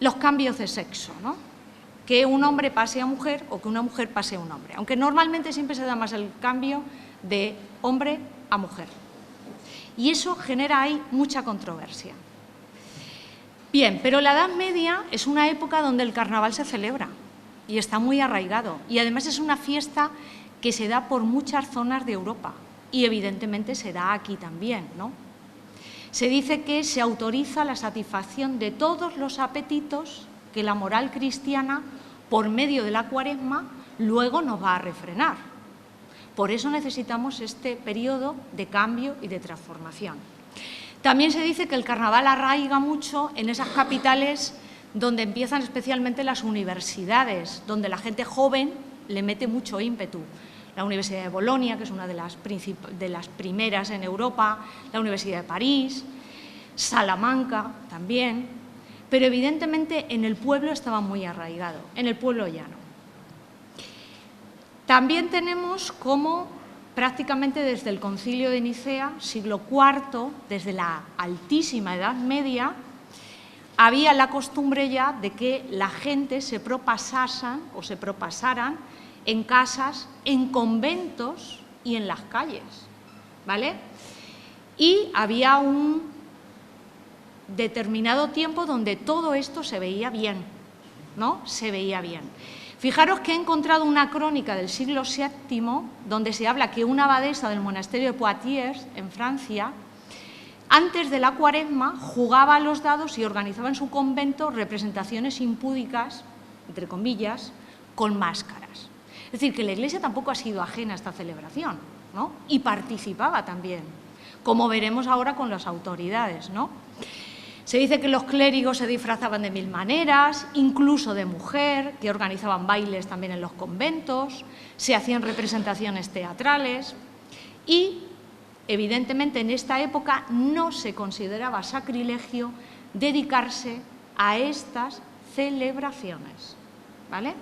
Los cambios de sexo, ¿no? Que un hombre pase a mujer o que una mujer pase a un hombre, aunque normalmente siempre se da más el cambio de hombre a mujer. Y eso genera ahí mucha controversia. Bien, pero la Edad Media es una época donde el carnaval se celebra y está muy arraigado, y además es una fiesta que se da por muchas zonas de Europa y evidentemente se da aquí también, ¿no? Se dice que se autoriza la satisfacción de todos los apetitos que la moral cristiana, por medio de la Cuaresma, luego nos va a refrenar. Por eso necesitamos este periodo de cambio y de transformación. También se dice que el carnaval arraiga mucho en esas capitales donde empiezan especialmente las universidades, donde la gente joven le mete mucho ímpetu. La Universidad de Bolonia, que es una de las primeras en Europa, la Universidad de París, Salamanca también, pero evidentemente en el pueblo estaba muy arraigado, en el pueblo llano. También tenemos cómo prácticamente desde el Concilio de Nicea, siglo IV, desde la altísima Edad Media, había la costumbre ya de que la gente se propasaran en casas, en conventos y en las calles, ¿vale? Y había un determinado tiempo donde todo esto se veía bien, ¿no? Se veía bien. Fijaros que he encontrado una crónica del siglo VII donde se habla que una abadesa del monasterio de Poitiers, en Francia, antes de la Cuaresma jugaba a los dados y organizaba en su convento representaciones impúdicas, entre comillas, con máscaras. Es decir, que la Iglesia tampoco ha sido ajena a esta celebración, ¿no? Y participaba también, como veremos ahora con las autoridades, ¿no? Se dice que los clérigos se disfrazaban de mil maneras, incluso de mujer, que organizaban bailes también en los conventos, se hacían representaciones teatrales y, evidentemente, en esta época no se consideraba sacrilegio dedicarse a estas celebraciones, ¿vale?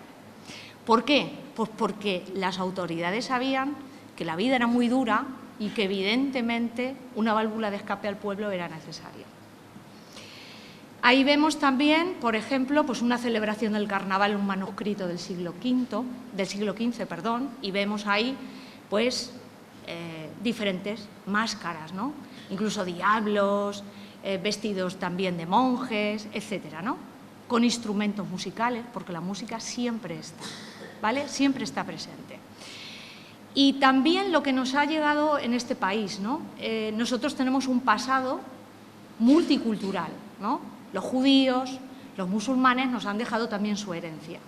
¿Por qué? Pues porque las autoridades sabían que la vida era muy dura y que, evidentemente, una válvula de escape al pueblo era necesaria. Ahí vemos también, por ejemplo, pues una celebración del carnaval, un manuscrito del siglo XV, y vemos ahí pues, diferentes máscaras, ¿no? Incluso diablos, vestidos también de monjes, etcétera, ¿no? Con instrumentos musicales, porque la música siempre está, ¿vale? Siempre está presente. Y también lo que nos ha llegado en este país, ¿no? Nosotros tenemos un pasado multicultural, ¿no? Los judíos, los musulmanes nos han dejado también su herencia.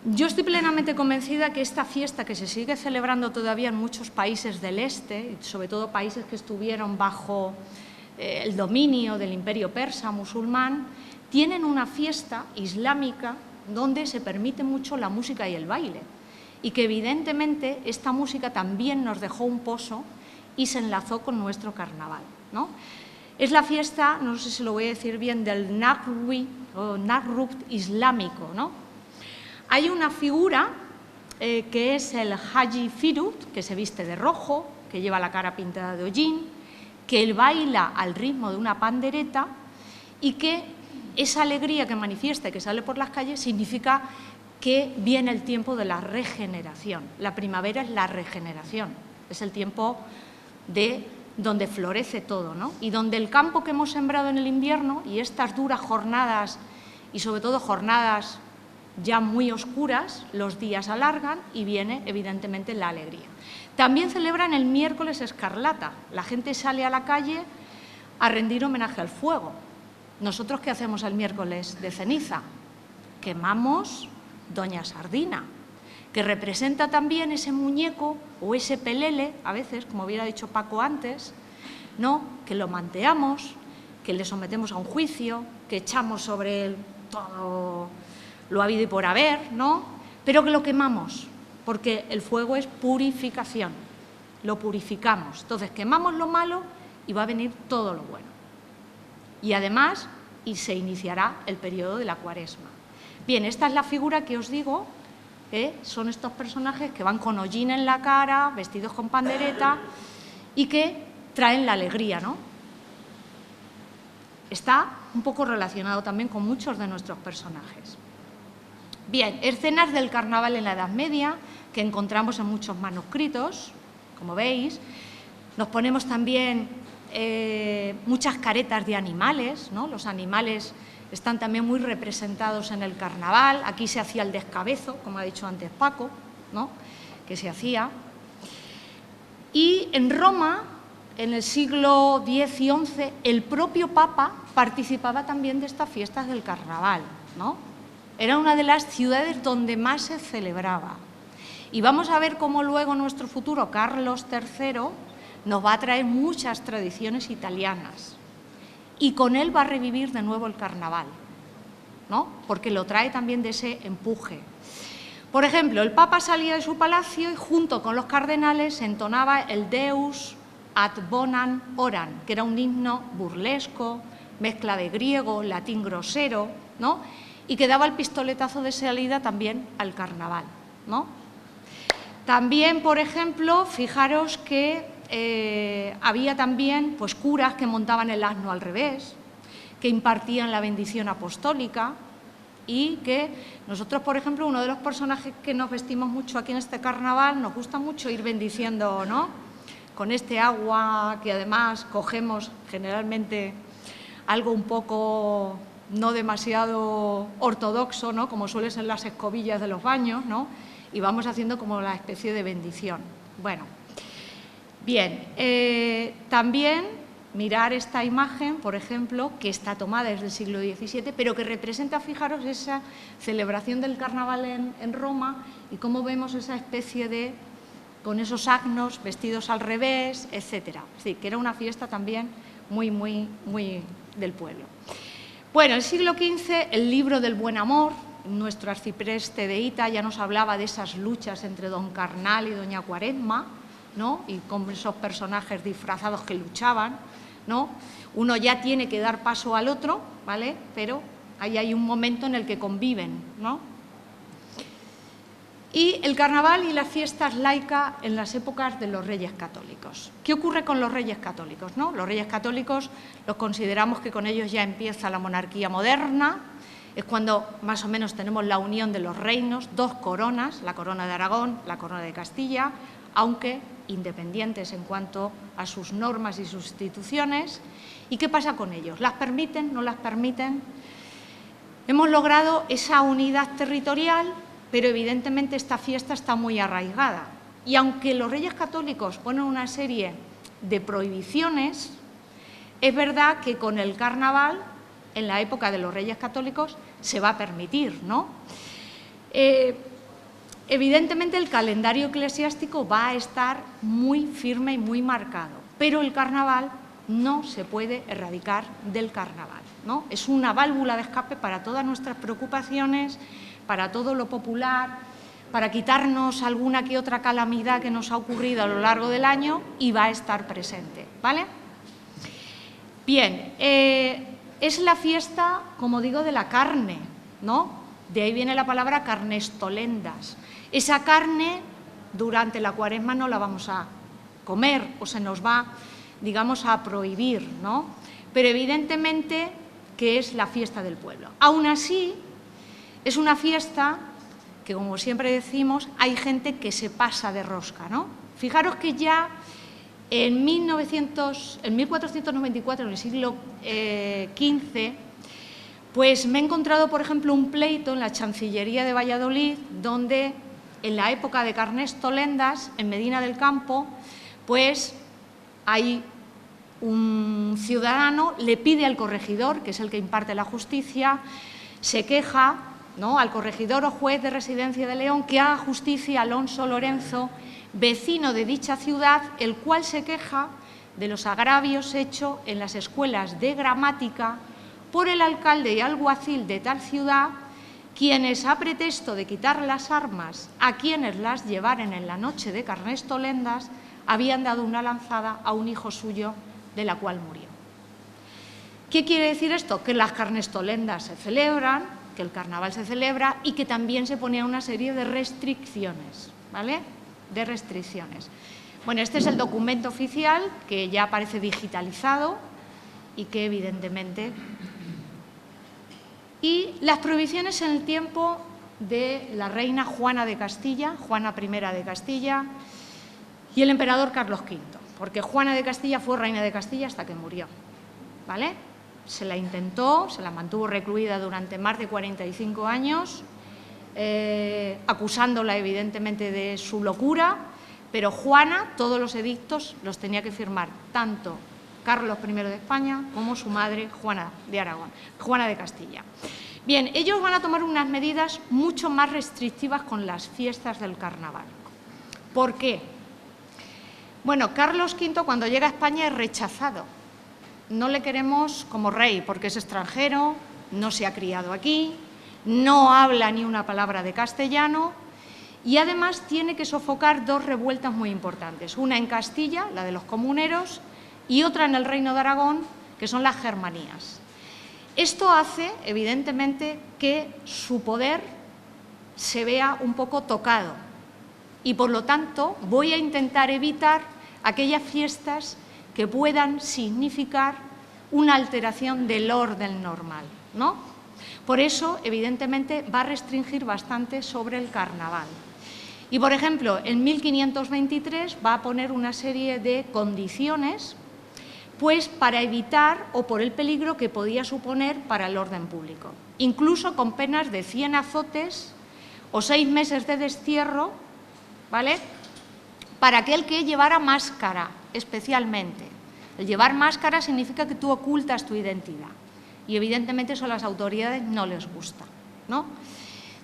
Yo estoy plenamente convencida que esta fiesta que se sigue celebrando todavía en muchos países del este, sobre todo países que estuvieron bajo el dominio del imperio persa musulmán, tienen una fiesta islámica donde se permite mucho la música y el baile, y que evidentemente esta música también nos dejó un pozo y se enlazó con nuestro carnaval, ¿no? Es la fiesta, no sé si lo voy a decir bien, del Nahruy o Nahrupt islámico, ¿no? Hay una figura que es el Haji Firut, que se viste de rojo, que lleva la cara pintada de hollín, que él baila al ritmo de una pandereta y que esa alegría que manifiesta y que sale por las calles significa que viene el tiempo de la regeneración. La primavera es la regeneración, es el tiempo de donde florece todo, ¿no? Y donde el campo que hemos sembrado en el invierno y estas duras jornadas, y sobre todo jornadas ya muy oscuras, los días alargan y viene evidentemente la alegría. También celebran el miércoles escarlata, la gente sale a la calle a rendir homenaje al fuego. ¿Nosotros qué hacemos el miércoles de ceniza? Quemamos Doña Sardina, que representa también ese muñeco o ese pelele, a veces, como hubiera dicho Paco antes, ¿no? Que lo manteamos, que le sometemos a un juicio, que echamos sobre él todo lo habido y por haber, ¿no? Pero que lo quemamos, porque el fuego es purificación, lo purificamos. Entonces quemamos lo malo y va a venir todo lo bueno. y además se iniciará el periodo de la Cuaresma. Bien, esta es la figura que os digo, son estos personajes que van con hollín en la cara, vestidos con pandereta y que traen la alegría, ¿no? Está un poco relacionado también con muchos de nuestros personajes. Bien, escenas del carnaval en la Edad Media, que encontramos en muchos manuscritos, como veis. Nos ponemos también muchas caretas de animales, ¿no? Los animales están también muy representados en el carnaval. Aquí se hacía el descabezo, como ha dicho antes Paco, ¿no? Que se hacía. Y en Roma, en el siglo X y XI, el propio Papa participaba también de estas fiestas del carnaval, ¿no? Era una de las ciudades donde más se celebraba. Y vamos a ver cómo luego nuestro futuro Carlos III nos va a traer muchas tradiciones italianas. Y con él va a revivir de nuevo el carnaval, ¿no? Porque lo trae también de ese empuje. Por ejemplo, el Papa salía de su palacio y junto con los cardenales entonaba el Deus ad bonam oram, que era un himno burlesco, mezcla de griego, latín grosero, ¿no? Y que daba el pistoletazo de salida también al carnaval, ¿no? También, por ejemplo, fijaros que había también pues, curas que montaban el asno al revés, que impartían la bendición apostólica y que nosotros, por ejemplo, uno de los personajes que nos vestimos mucho aquí en este carnaval, nos gusta mucho ir bendiciendo, ¿no? Con este agua que además cogemos generalmente algo un poco no demasiado ortodoxo, ¿no? Como suelen ser las escobillas de los baños, ¿no? Y vamos haciendo como la especie de bendición. Bueno, bien, también mirar esta imagen, por ejemplo, que está tomada desde el siglo XVII, pero que representa, fijaros, esa celebración del carnaval en Roma y cómo vemos esa especie de, con esos asnos vestidos al revés, etcétera. Sí, que era una fiesta también muy del pueblo. Bueno, el siglo XV, el libro del buen amor, nuestro arcipreste de Hita ya nos hablaba de esas luchas entre don Carnal y doña Cuaresma, ¿no? Y con esos personajes disfrazados que luchaban, ¿no? Uno ya tiene que dar paso al otro, ¿vale? Pero ahí hay un momento en el que conviven, ¿no? Y el carnaval y las fiestas laicas en las épocas de los reyes católicos. ¿Qué ocurre con los reyes católicos, no? Los reyes católicos los consideramos que con ellos ya empieza la monarquía moderna, es cuando más o menos tenemos la unión de los reinos, dos coronas, la corona de Aragón, la corona de Castilla, aunque independientes en cuanto a sus normas y sus instituciones. ¿Y qué pasa con ellos? ¿Las permiten? ¿No las permiten? Hemos logrado esa unidad territorial, pero evidentemente esta fiesta está muy arraigada. Y aunque los reyes católicos ponen una serie de prohibiciones, es verdad que con el carnaval, en la época de los reyes católicos, se va a permitir, ¿no? Evidentemente el calendario eclesiástico va a estar muy firme y muy marcado, pero el carnaval no se puede erradicar del carnaval, ¿no? Es una válvula de escape para todas nuestras preocupaciones, para todo lo popular, para quitarnos alguna que otra calamidad que nos ha ocurrido a lo largo del año y va a estar presente, ¿vale? Bien, es la fiesta, como digo, de la carne, ¿no? De ahí viene la palabra carnestolendas. Esa carne durante la Cuaresma no la vamos a comer o se nos va, digamos, a prohibir, ¿no? Pero evidentemente que es la fiesta del pueblo. Aún así, es una fiesta que, como siempre decimos, hay gente que se pasa de rosca, ¿no? Fijaros que ya en 1494, en el siglo XV, pues me he encontrado, por ejemplo, un pleito en la Chancillería de Valladolid, donde en la época de Carnestolendas, en Medina del Campo, pues hay un ciudadano, le pide al corregidor, que es el que imparte la justicia, se queja, ¿no?, al corregidor o juez de residencia de León que haga justicia a Alonso Lorenzo, vecino de dicha ciudad, el cual se queja de los agravios hechos en las escuelas de gramática por el alcalde y alguacil de tal ciudad, quienes, a pretexto de quitar las armas a quienes las llevaren en la noche de Carnestolendas, habían dado una lanzada a un hijo suyo, de la cual murió. ¿Qué quiere decir esto? Que las carnestolendas se celebran, que el carnaval se celebra y que también se ponía una serie de restricciones, ¿vale? De restricciones. Bueno, este es el documento oficial que ya aparece digitalizado y que evidentemente... Y las prohibiciones en el tiempo de la reina Juana de Castilla, Juana I de Castilla, y el emperador Carlos V, porque Juana de Castilla fue reina de Castilla hasta que murió, ¿vale? Se la intentó, se la mantuvo recluida durante más de 45 años, acusándola evidentemente de su locura, pero Juana todos los edictos los tenía que firmar tanto Carlos I de España como su madre Juana de Aragón, Juana de Castilla. Bien, ellos van a tomar unas medidas mucho más restrictivas con las fiestas del carnaval. ¿Por qué? Bueno, Carlos V cuando llega a España es rechazado. No le queremos como rey porque es extranjero, no se ha criado aquí, no habla ni una palabra de castellano y además tiene que sofocar dos revueltas muy importantes. Una en Castilla, la de los comuneros, y otra en el Reino de Aragón, que son las germanías. Esto hace, evidentemente, que su poder se vea un poco tocado y, por lo tanto, voy a intentar evitar aquellas fiestas que puedan significar una alteración del orden normal, ¿no? Por eso, evidentemente, va a restringir bastante sobre el carnaval. Y, por ejemplo, en 1523 va a poner una serie de condiciones pues para evitar o por el peligro que podía suponer para el orden público, incluso con penas de 100 azotes o 6 meses de destierro, ¿vale?, para aquel que llevara máscara especialmente. El llevar máscara significa que tú ocultas tu identidad y evidentemente eso a las autoridades no les gusta, ¿no?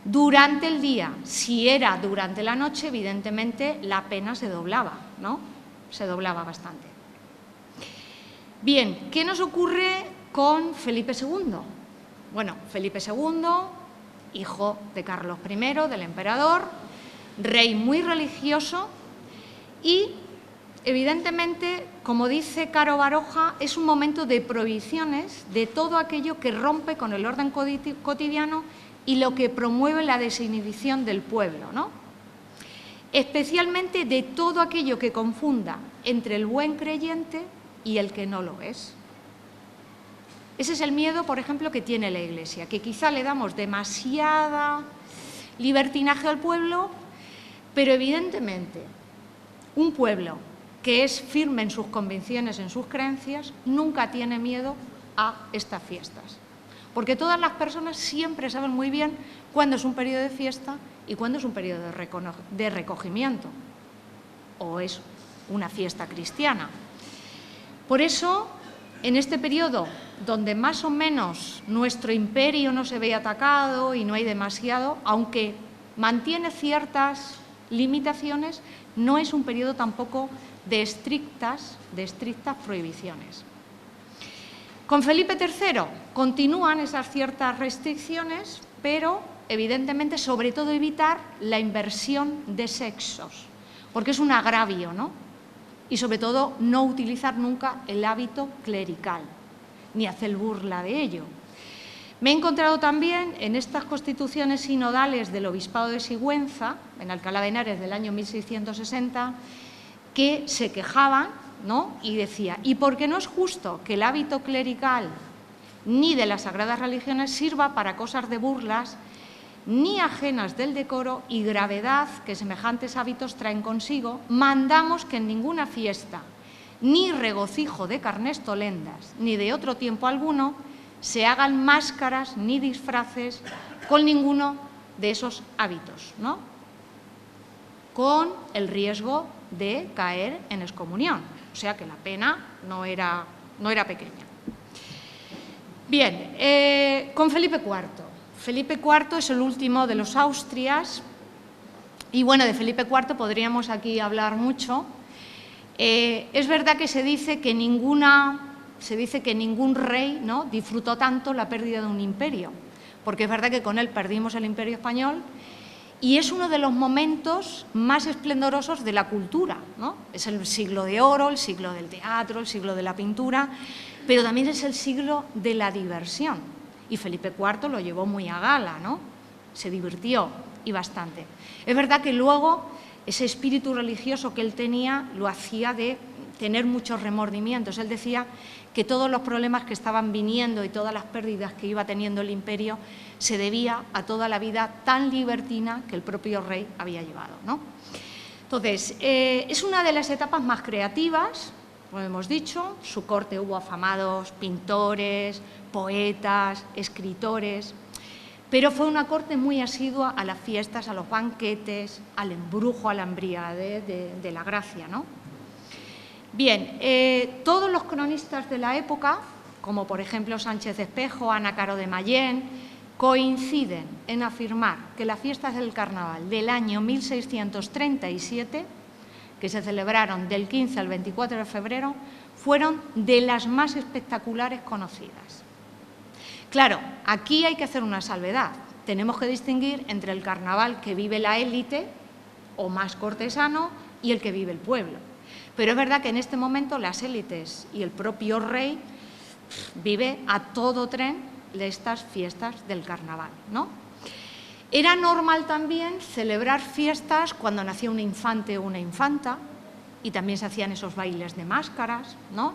Durante el día, si era durante la noche, evidentemente la pena se doblaba, ¿no? Se doblaba bastante. Bien, ¿qué nos ocurre con Felipe II? Bueno, Felipe II, hijo de Carlos I, del emperador, rey muy religioso y, evidentemente, como dice Caro Baroja, es un momento de prohibiciones de todo aquello que rompe con el orden cotidiano y lo que promueve la desinhibición del pueblo, ¿no? Especialmente de todo aquello que confunda entre el buen creyente y el que no lo es. Ese es el miedo, por ejemplo, que tiene la Iglesia, que quizá le damos demasiada libertinaje al pueblo, pero evidentemente un pueblo que es firme en sus convicciones, en sus creencias, nunca tiene miedo a estas fiestas. Porque todas las personas siempre saben muy bien cuándo es un periodo de fiesta y cuándo es un periodo de recogimiento, o es una fiesta cristiana. Por eso, en este periodo, donde más o menos nuestro imperio no se ve atacado y no hay demasiado, aunque mantiene ciertas limitaciones, no es un periodo tampoco de estrictas prohibiciones. Con Felipe III continúan esas ciertas restricciones, pero evidentemente sobre todo evitar la inversión de sexos, porque es un agravio, ¿no? Y sobre todo no utilizar nunca el hábito clerical, ni hacer burla de ello. Me he encontrado también en estas constituciones sinodales del Obispado de Sigüenza, en Alcalá de Henares del año 1660, que se quejaban, ¿no?, y decía, ¿y por qué no es justo que el hábito clerical ni de las sagradas religiones sirva para cosas de burlas ni ajenas del decoro y gravedad que semejantes hábitos traen consigo? Mandamos que en ninguna fiesta, ni regocijo de carnestolendas, ni de otro tiempo alguno, se hagan máscaras ni disfraces con ninguno de esos hábitos, ¿no?, con el riesgo de caer en excomunión. O sea que la pena no era pequeña. Bien, con Felipe IV. Felipe IV es el último de los Austrias y, bueno, de Felipe IV podríamos aquí hablar mucho. Es verdad que se dice que ningún rey, ¿no?, disfrutó tanto la pérdida de un imperio, porque es verdad que con él perdimos el Imperio Español y es uno de los momentos más esplendorosos de la cultura, ¿no? Es el siglo de oro, el siglo del teatro, el siglo de la pintura, pero también es el siglo de la diversión. Y Felipe IV lo llevó muy a gala, ¿no? Se divirtió y bastante. Es verdad que luego ese espíritu religioso que él tenía lo hacía de tener muchos remordimientos. Él decía que todos los problemas que estaban viniendo y todas las pérdidas que iba teniendo el imperio se debía a toda la vida tan libertina que el propio rey había llevado, ¿no? Entonces, es una de las etapas más creativas, como hemos dicho. Su corte hubo afamados pintores, poetas, escritores, pero fue una corte muy asidua a las fiestas, a los banquetes, al embrujo, a la embriaguez de la gracia, ¿no? Bien, todos los cronistas de la época, como por ejemplo Sánchez Espejo, Ana Caro de Mayén, coinciden en afirmar que las fiestas del Carnaval del año 1637, que se celebraron del 15 al 24 de febrero, fueron de las más espectaculares conocidas. Claro, aquí hay que hacer una salvedad. Tenemos que distinguir entre el carnaval que vive la élite o más cortesano y el que vive el pueblo. Pero es verdad que en este momento las élites y el propio rey vive a todo tren de estas fiestas del carnaval, ¿no? Era normal también celebrar fiestas cuando nacía un infante o una infanta, y también se hacían esos bailes de máscaras, ¿no?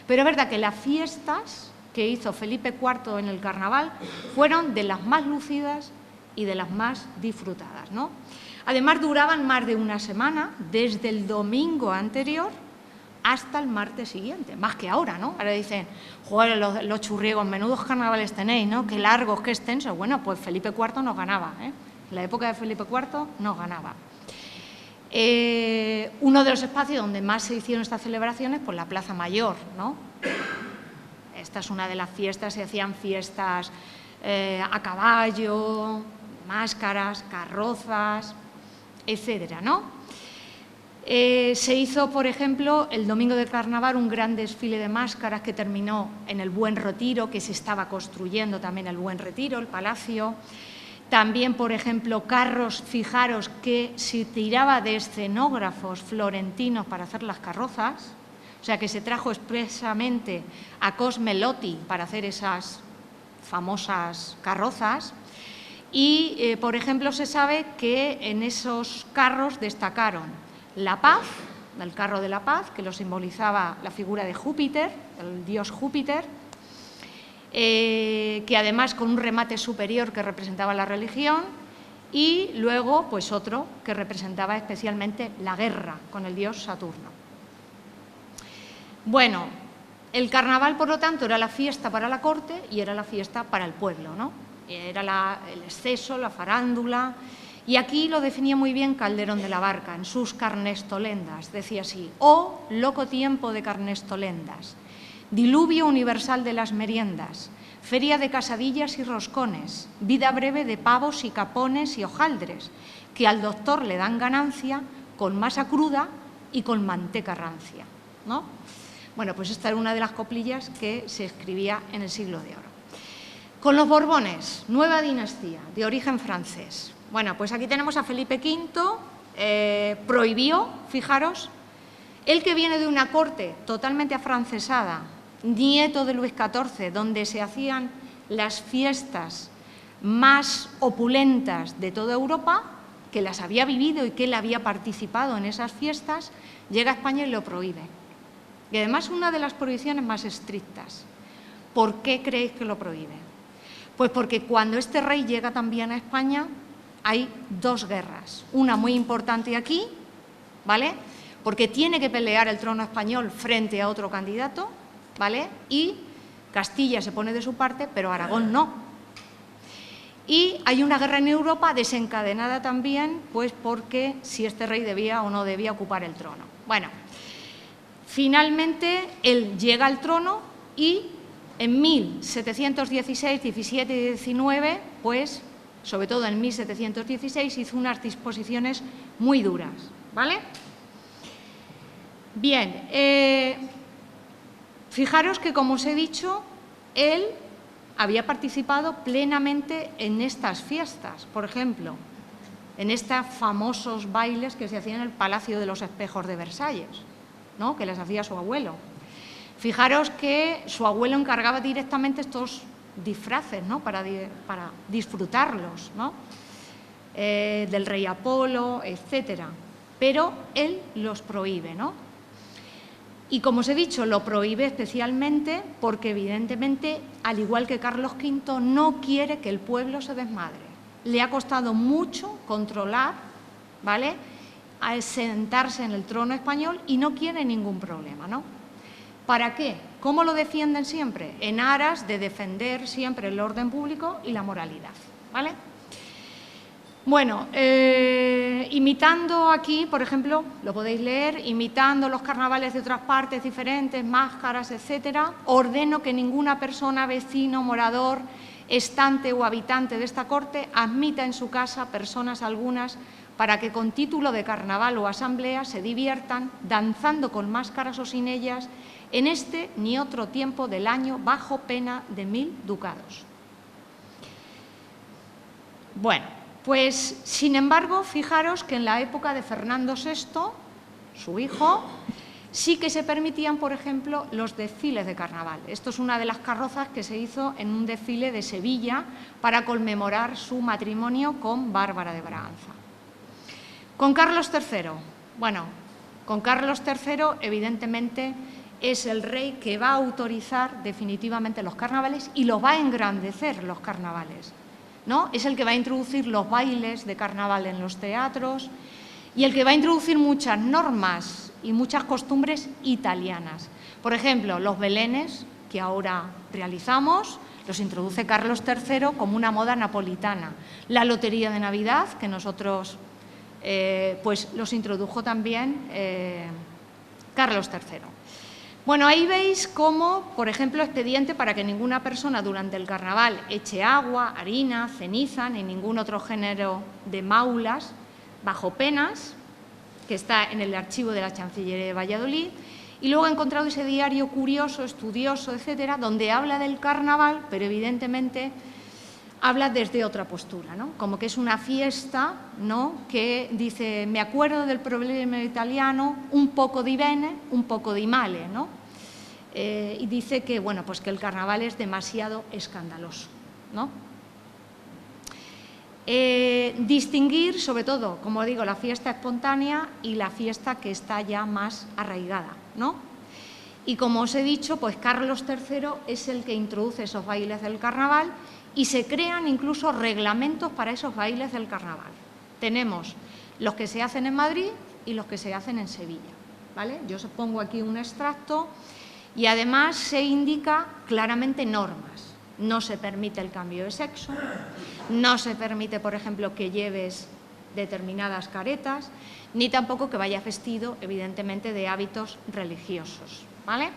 Pero es verdad que las fiestas que hizo Felipe IV en el carnaval fueron de las más lúcidas y de las más disfrutadas, ¿no? Además, duraban más de una semana, desde el domingo anterior hasta el martes siguiente, más que ahora, ¿no? Ahora dicen, joder, los churriegos, menudos carnavales tenéis, ¿no? Qué largos, qué extensos. Bueno, pues Felipe IV nos ganaba, ¿eh? En la época de Felipe IV nos ganaba. Uno de los espacios donde más se hicieron estas celebraciones, pues la Plaza Mayor, ¿no? Esta es una de las fiestas, se hacían fiestas a caballo, máscaras, carrozas, etcétera, ¿no? Se hizo, por ejemplo, el domingo de Carnaval un gran desfile de máscaras que terminó en el Buen Retiro, que se estaba construyendo también el Buen Retiro, el palacio. También, por ejemplo, carros, fijaros que se tiraba de escenógrafos florentinos para hacer las carrozas, o sea que se trajo expresamente a Cosme Lotti para hacer esas famosas carrozas. Y, por ejemplo, se sabe que en esos carros destacaron la paz, el carro de la paz, que lo simbolizaba la figura de Júpiter, el dios Júpiter, que además con un remate superior que representaba la religión, y luego pues otro que representaba especialmente la guerra, con el dios Saturno. Bueno, el carnaval, por lo tanto, era la fiesta para la corte y era la fiesta para el pueblo, ¿no? Era el exceso, la farándula. Y aquí lo definía muy bien Calderón de la Barca en sus Carnestolendas. Decía así: «Oh, loco tiempo de Carnestolendas, diluvio universal de las meriendas, feria de casadillas y roscones, vida breve de pavos y capones y hojaldres, que al doctor le dan ganancia con masa cruda y con manteca rancia», ¿no? Bueno, pues esta era una de las coplillas que se escribía en el siglo de oro. Con los Borbones, nueva dinastía, de origen francés. Bueno, pues aquí tenemos a Felipe V, prohibió, fijaros, él que viene de una corte totalmente afrancesada, nieto de Luis XIV, donde se hacían las fiestas más opulentas de toda Europa, que las había vivido y que él había participado en esas fiestas, llega a España y lo prohíbe. Y además una de las prohibiciones más estrictas. ¿Por qué creéis que lo prohíbe? Pues porque cuando este rey llega también a España hay dos guerras. Una muy importante aquí, ¿vale?, porque tiene que pelear el trono español frente a otro candidato, ¿vale?, y Castilla se pone de su parte, pero Aragón no. Y hay una guerra en Europa desencadenada también, pues porque si este rey debía o no debía ocupar el trono. Bueno, finalmente él llega al trono y en 1716, 17 y 19, pues sobre todo en 1716, hizo unas disposiciones muy duras, ¿vale? Bien, fijaros que, como os he dicho, él había participado plenamente en estas fiestas, por ejemplo, en estos famosos bailes que se hacían en el Palacio de los Espejos de Versalles, ¿no?, que les hacía su abuelo. Fijaros que su abuelo encargaba directamente estos disfraces, ¿no? para disfrutarlos, ¿no? Del rey Apolo, etcétera. Pero él los prohíbe, ¿no? Y como os he dicho, lo prohíbe especialmente porque evidentemente, al igual que Carlos V, no quiere que el pueblo se desmadre. Le ha costado mucho controlar, ¿vale?, a sentarse en el trono español y no quiere ningún problema, ¿no? ¿Para qué? ¿Cómo lo defienden siempre? En aras de defender siempre el orden público y la moralidad, ¿vale? Bueno, imitando aquí, por ejemplo, lo podéis leer, imitando los carnavales de otras partes diferentes, máscaras, etcétera, ordeno que ninguna persona, vecino, morador, estante o habitante de esta corte admita en su casa personas algunas para que con título de carnaval o asamblea se diviertan danzando con máscaras o sin ellas en este ni otro tiempo del año bajo pena de 1000 ducados. Bueno, pues sin embargo, fijaros que en la época de Fernando VI, su hijo, sí que se permitían, por ejemplo, los desfiles de carnaval. Esto es una de las carrozas que se hizo en un desfile de Sevilla para conmemorar su matrimonio con Bárbara de Braganza. Con Carlos III, bueno, con Carlos III evidentemente es el rey que va a autorizar definitivamente los carnavales y los va a engrandecer los carnavales, ¿no? Es el que va a introducir los bailes de carnaval en los teatros y el que va a introducir muchas normas y muchas costumbres italianas. Por ejemplo, los belenes que ahora realizamos los introduce Carlos III como una moda napolitana. La lotería de Navidad, que nosotros pues los introdujo también Carlos III. Bueno, ahí veis cómo, por ejemplo, expediente para que ninguna persona durante el carnaval eche agua, harina, ceniza, ni ningún otro género de maulas, bajo penas, que está en el archivo de la Chancillería de Valladolid, y luego he encontrado ese diario curioso, estudioso, etcétera, donde habla del carnaval, pero evidentemente habla desde otra postura, ¿no? Como que es una fiesta, ¿no?, que dice, me acuerdo del problema italiano, un poco di bene, un poco di male, ¿no? Y dice que, bueno, pues que el carnaval es demasiado escandaloso, ¿no? Distinguir, sobre todo, como digo, la fiesta espontánea y la fiesta que está ya más arraigada, ¿no? Y como os he dicho, pues Carlos III es el que introduce esos bailes del carnaval y se crean incluso reglamentos para esos bailes del carnaval. Tenemos los que se hacen en Madrid y los que se hacen en Sevilla, ¿vale? Yo os pongo aquí un extracto y además se indica claramente normas. No se permite el cambio de sexo, no se permite, por ejemplo, que lleves determinadas caretas, ni tampoco que vayas vestido, evidentemente, de hábitos religiosos, ¿vale?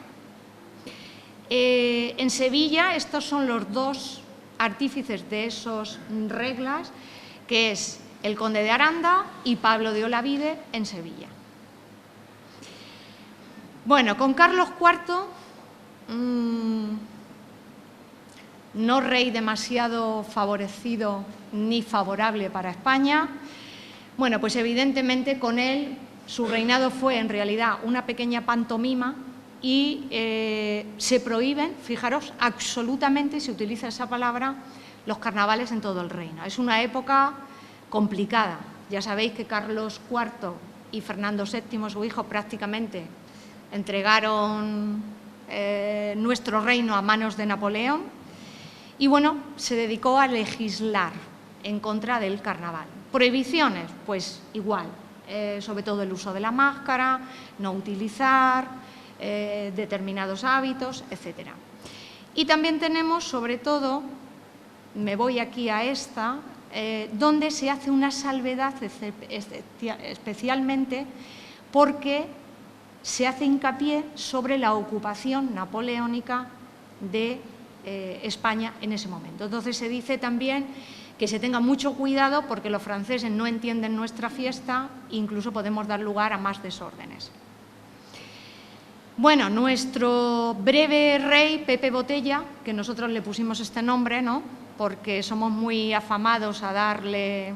En Sevilla estos son los dos artífices de esas reglas, que es el conde de Aranda y Pablo de Olavide en Sevilla. Bueno, con Carlos IV, no rey demasiado favorecido ni favorable para España, bueno, pues evidentemente con él su reinado fue en realidad una pequeña pantomima y se prohíben, fijaros, absolutamente, se utiliza esa palabra, los carnavales en todo el reino. Es una época complicada. Ya sabéis que Carlos IV y Fernando VII, su hijo, prácticamente entregaron nuestro reino a manos de Napoleón y, bueno, se dedicó a legislar en contra del carnaval. Prohibiciones, pues igual, sobre todo el uso de la máscara, no utilizar determinados hábitos, etcétera. Y también tenemos, sobre todo, me voy aquí a esta, donde se hace una salvedad especialmente porque se hace hincapié sobre la ocupación napoleónica de España en ese momento. Entonces se dice también que se tenga mucho cuidado porque los franceses no entienden nuestra fiesta e incluso podemos dar lugar a más desórdenes. Bueno, nuestro breve rey, Pepe Botella, que nosotros le pusimos este nombre, ¿no?, porque somos muy afamados a darle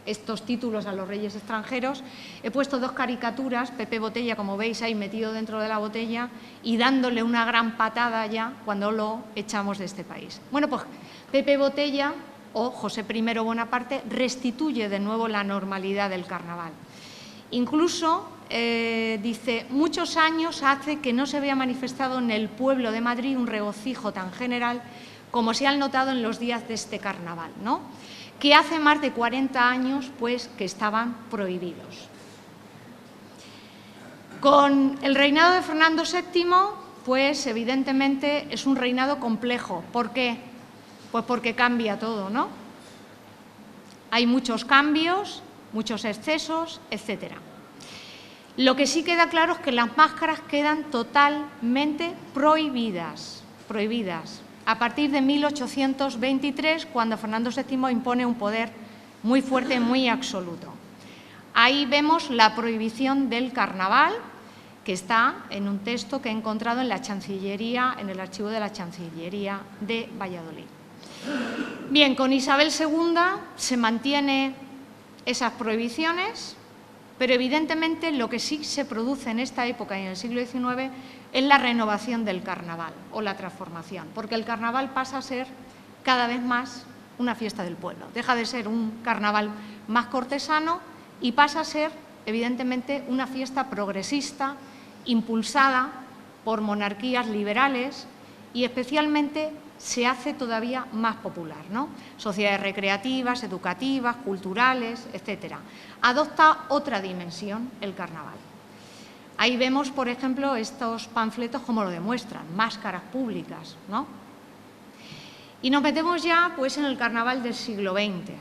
estos títulos a los reyes extranjeros, he puesto 2 caricaturas, Pepe Botella, como veis ahí metido dentro de la botella y dándole una gran patada ya cuando lo echamos de este país. Bueno, pues Pepe Botella o José I Bonaparte restituye de nuevo la normalidad del carnaval. Incluso dice, muchos años hace que no se había manifestado en el pueblo de Madrid un regocijo tan general como se han notado en los días de este carnaval, ¿no? Que hace más de 40 años pues, que estaban prohibidos. Con el reinado de Fernando VII, pues evidentemente es un reinado complejo. ¿Por qué? Pues porque cambia todo, ¿no? Hay muchos cambios, muchos excesos, etcétera. Lo que sí queda claro es que las máscaras quedan totalmente prohibidas, a partir de 1823, cuando Fernando VII impone un poder muy fuerte, muy absoluto. Ahí vemos la prohibición del carnaval, que está en un texto que he encontrado en la Chancillería, en el archivo de la Chancillería de Valladolid. Bien, con Isabel II se mantiene esas prohibiciones, pero evidentemente lo que sí se produce en esta época y en el siglo XIX es la renovación del carnaval o la transformación, porque el carnaval pasa a ser cada vez más una fiesta del pueblo. Deja de ser un carnaval más cortesano y pasa a ser, evidentemente, una fiesta progresista, impulsada por monarquías liberales y especialmente se hace todavía más popular, ¿no? Sociedades recreativas, educativas, culturales, etcétera. Adopta otra dimensión el carnaval. Ahí vemos, por ejemplo, estos panfletos como lo demuestran, máscaras públicas, ¿no? Y nos metemos ya pues, en el carnaval del siglo XX.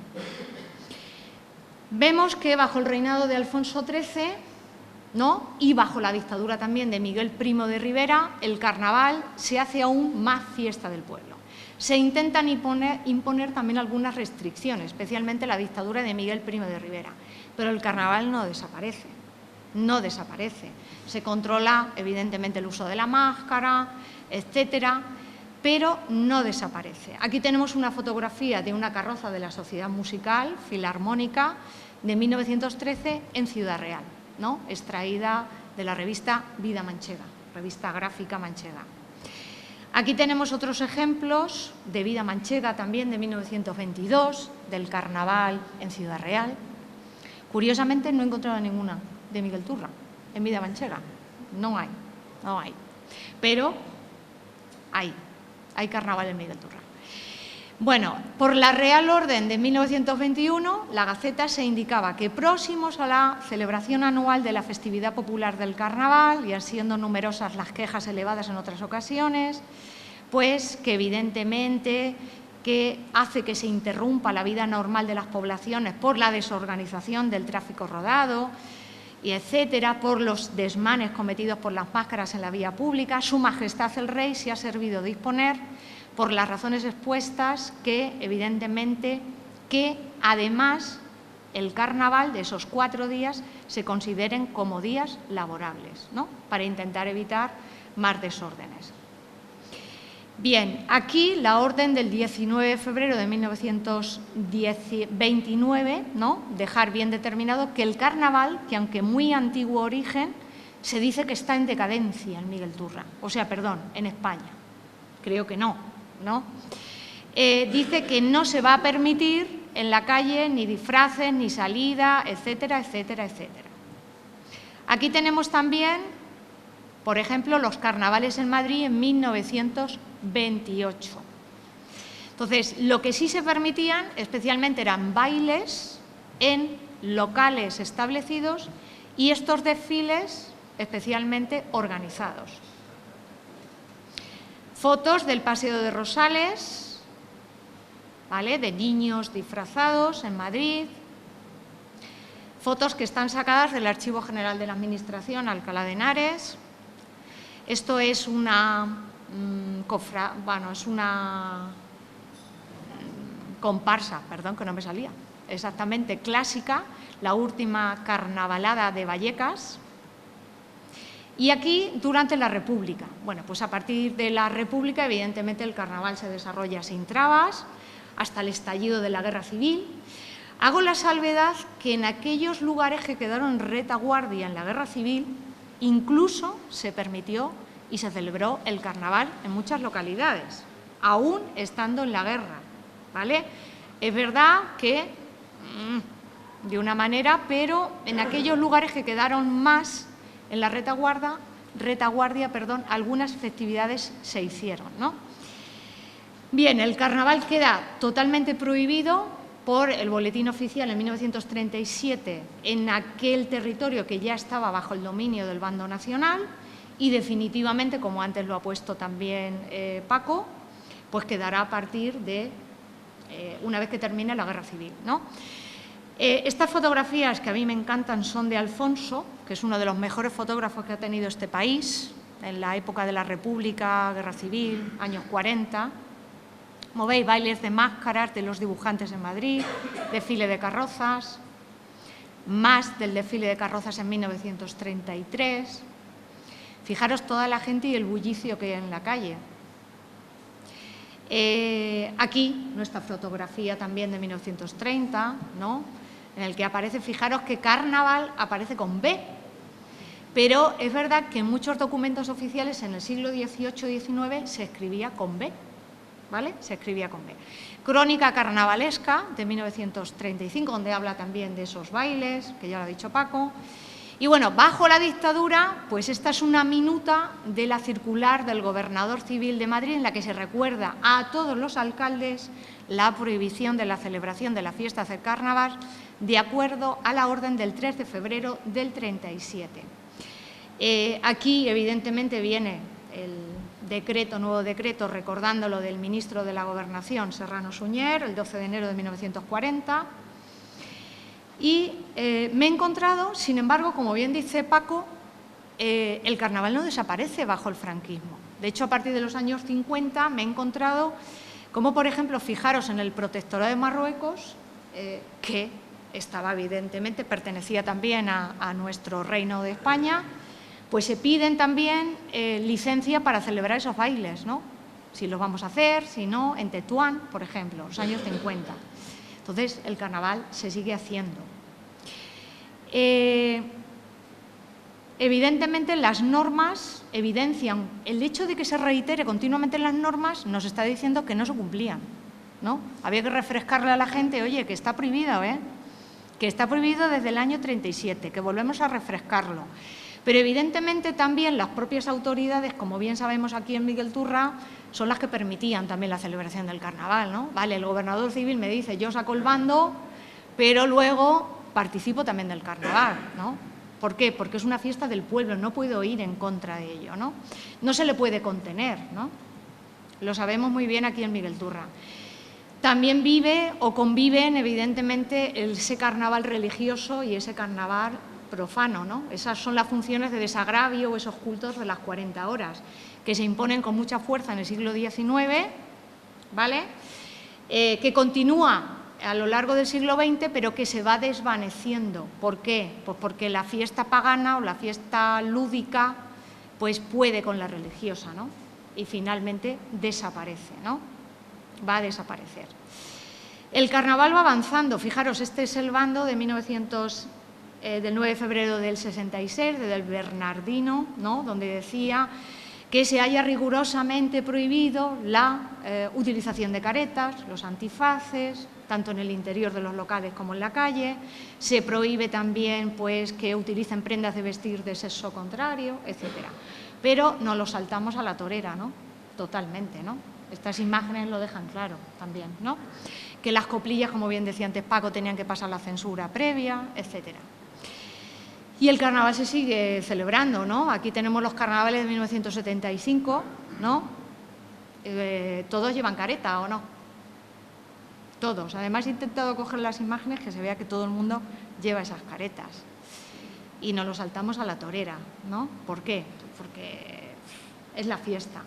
Vemos que bajo el reinado de Alfonso XIII, ¿no? Y bajo la dictadura también de Miguel Primo de Rivera, el carnaval se hace aún más fiesta del pueblo. Se intentan imponer también algunas restricciones, especialmente la dictadura de Miguel Primo de Rivera, pero el carnaval no desaparece. No desaparece. Se controla, evidentemente, el uso de la máscara, etcétera, pero no desaparece. Aquí tenemos una fotografía de una carroza de la Sociedad Musical Filarmónica de 1913 en Ciudad Real, ¿no? Extraída de la revista Vida Manchega, revista gráfica manchega. Aquí tenemos otros ejemplos de Vida Manchega también de 1922, del carnaval en Ciudad Real. Curiosamente no he encontrado ninguna de Miguel Turra en Vida Manchega. No hay. Pero hay carnaval en Miguel Turra. Bueno, por la Real Orden de 1921, la Gaceta se indicaba que próximos a la celebración anual de la festividad popular del carnaval, y siendo numerosas las quejas elevadas en otras ocasiones, pues que evidentemente que hace que se interrumpa la vida normal de las poblaciones por la desorganización del tráfico rodado, y etcétera, por los desmanes cometidos por las máscaras en la vía pública, Su Majestad el Rey se ha servido de disponer, por las razones expuestas, que evidentemente que además el carnaval de esos 4 días se consideren como días laborables, ¿no? Para intentar evitar más desórdenes. Bien, aquí la orden del 19 de febrero de 1929, ¿no? Dejar bien determinado que el carnaval, que aunque muy antiguo origen, se dice que está en decadencia en Miguel Turra, en España. Creo que no. Dice que no se va a permitir en la calle ni disfraces, ni salida, etcétera, etcétera, etcétera. Aquí tenemos también, por ejemplo, los carnavales en Madrid en 1928. Entonces, lo que sí se permitían especialmente eran bailes en locales establecidos y estos desfiles especialmente organizados. Fotos del Paseo de Rosales, ¿vale? De niños disfrazados en Madrid. Fotos que están sacadas del Archivo General de la Administración, Alcalá de Henares. Esto es una comparsa, perdón, que no me salía, exactamente clásica, la última carnavalada de Vallecas. Y aquí, durante la República. Bueno, pues a partir de la República, evidentemente, el carnaval se desarrolla sin trabas, hasta el estallido de la Guerra Civil. Hago la salvedad que en aquellos lugares que quedaron en retaguardia en la Guerra Civil, incluso se permitió y se celebró el carnaval en muchas localidades, aún estando en la guerra, ¿vale? Es verdad que de una manera, pero en aquellos lugares que quedaron más en la retaguardia, algunas festividades se hicieron, ¿no? Bien, el carnaval queda totalmente prohibido por el Boletín Oficial en 1937 en aquel territorio que ya estaba bajo el dominio del bando nacional y definitivamente, como antes lo ha puesto también Paco, pues quedará a partir de una vez que termine la Guerra Civil, ¿no? Estas fotografías, que a mí me encantan, son de Alfonso, que es uno de los mejores fotógrafos que ha tenido este país en la época de la República, Guerra Civil, años 40. Como veis, bailes de máscaras de los dibujantes en Madrid, desfile de carrozas, más del desfile de carrozas en 1933. Fijaros toda la gente y el bullicio que hay en la calle. Aquí, nuestra fotografía también de 1930, ¿no?, en el que aparece, fijaros que carnaval aparece con B, pero es verdad que en muchos documentos oficiales en el siglo XVIII y XIX se escribía con B, ¿vale? Se escribía con B. Crónica carnavalesca de 1935, donde habla también de esos bailes, que ya lo ha dicho Paco. Y bueno, bajo la dictadura, pues esta es una minuta de la circular del gobernador civil de Madrid en la que se recuerda a todos los alcaldes la prohibición de la celebración de la fiesta del carnaval de acuerdo a la orden del 3 de febrero del 37. Aquí, evidentemente, viene el nuevo decreto, recordándolo del ministro de la Gobernación, Serrano Suñer, el 12 de enero de 1940. Y me he encontrado, sin embargo, como bien dice Paco, el carnaval no desaparece bajo el franquismo. De hecho, a partir de los años 50 me he encontrado como, por ejemplo, fijaros en el Protectorado de Marruecos, que estaba evidentemente, pertenecía también a nuestro Reino de España, pues se piden también licencia para celebrar esos bailes, ¿no? Si los vamos a hacer, si no, en Tetuán, por ejemplo, los años 50. Entonces, el carnaval se sigue haciendo. Evidentemente, las normas evidencian el hecho de que se reitere continuamente las normas, nos está diciendo que no se cumplían, ¿no? Había que refrescarle a la gente, oye, que está prohibido, que está prohibido desde el año 37, que volvemos a refrescarlo. Pero evidentemente también las propias autoridades, como bien sabemos aquí en Miguel Turra, son las que permitían también la celebración del carnaval, ¿no? Vale, el gobernador civil me dice, yo saco el bando, pero luego participo también del carnaval, ¿no? ¿Por qué? Porque es una fiesta del pueblo, no puedo ir en contra de ello, ¿no? No se le puede contener, ¿no? Lo sabemos muy bien aquí en Miguel Turra. También vive o conviven, evidentemente, ese carnaval religioso y ese carnaval profano, ¿no? Esas son las funciones de desagravio o esos cultos de las 40 horas, que se imponen con mucha fuerza en el siglo XIX, ¿vale? Que continúa a lo largo del siglo XX, pero que se va desvaneciendo. ¿Por qué? Pues porque la fiesta pagana o la fiesta lúdica pues puede con la religiosa, ¿no? Y finalmente desaparece, ¿no? Va a desaparecer. El carnaval va avanzando. Fijaros, este es el bando de del 9 de febrero del 66, del Bernardino, ¿no?, donde decía que se haya rigurosamente prohibido la utilización de caretas, los antifaces, tanto en el interior de los locales como en la calle. Se prohíbe también pues, que utilicen prendas de vestir de sexo contrario, etcétera. Pero nos lo saltamos a la torera, ¿no? Totalmente, ¿no? Estas imágenes lo dejan claro también, ¿no? Que las coplillas, como bien decía antes Paco, tenían que pasar la censura previa, etcétera. Y el carnaval se sigue celebrando, ¿no? Aquí tenemos los carnavales de 1975, ¿no? Todos llevan careta, ¿o no? Todos. Además, he intentado coger las imágenes que se vea que todo el mundo lleva esas caretas. Y nos lo saltamos a la torera, ¿no? ¿Por qué? Porque es la fiesta.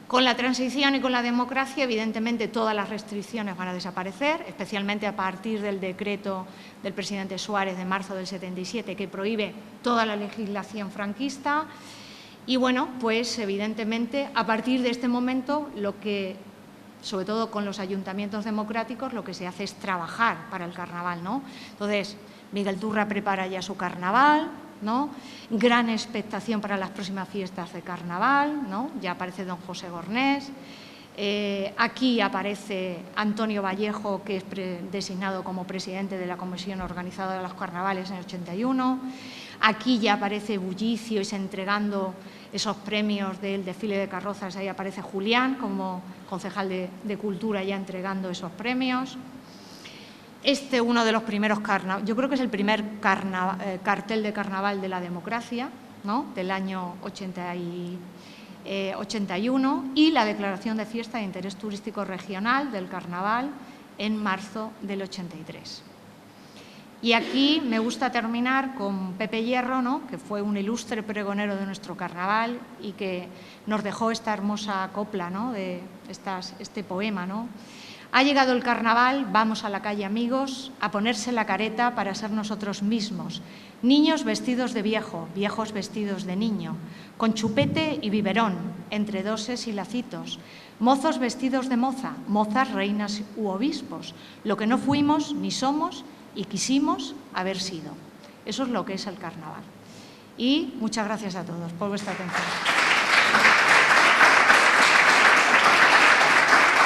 Con la transición y con la democracia, evidentemente, todas las restricciones van a desaparecer, especialmente a partir del decreto del presidente Suárez de marzo del 77, que prohíbe toda la legislación franquista. Y, bueno, pues, evidentemente, a partir de este momento, lo que sobre todo con los ayuntamientos democráticos, lo que se hace es trabajar para el carnaval, ¿no? Entonces, Miguel Turra prepara ya su carnaval, ¿no? Gran expectación para las próximas fiestas de carnaval, ¿no? Ya aparece don José Gornés. Aquí aparece Antonio Vallejo, que es designado como presidente de la Comisión Organizadora de los Carnavales en el 81. Aquí ya aparece Bullicio y se entregando esos premios del desfile de carrozas. Ahí aparece Julián como concejal de Cultura ya entregando esos premios. Uno de los primeros carnavales, yo creo que es el primer cartel de carnaval de la democracia, ¿no? Del año 81, y la declaración de fiesta de interés turístico regional del carnaval en marzo del 83. Y aquí me gusta terminar con Pepe Hierro, ¿no? Que fue un ilustre pregonero de nuestro carnaval y que nos dejó esta hermosa copla, ¿no? De este poema, ¿no? Ha llegado el carnaval, vamos a la calle, amigos, a ponerse la careta para ser nosotros mismos. Niños vestidos de viejo, viejos vestidos de niño, con chupete y biberón, entre doses y lacitos. Mozos vestidos de moza, mozas, reinas u obispos, lo que no fuimos ni somos y quisimos haber sido. Eso es lo que es el carnaval. Y muchas gracias a todos por vuestra atención.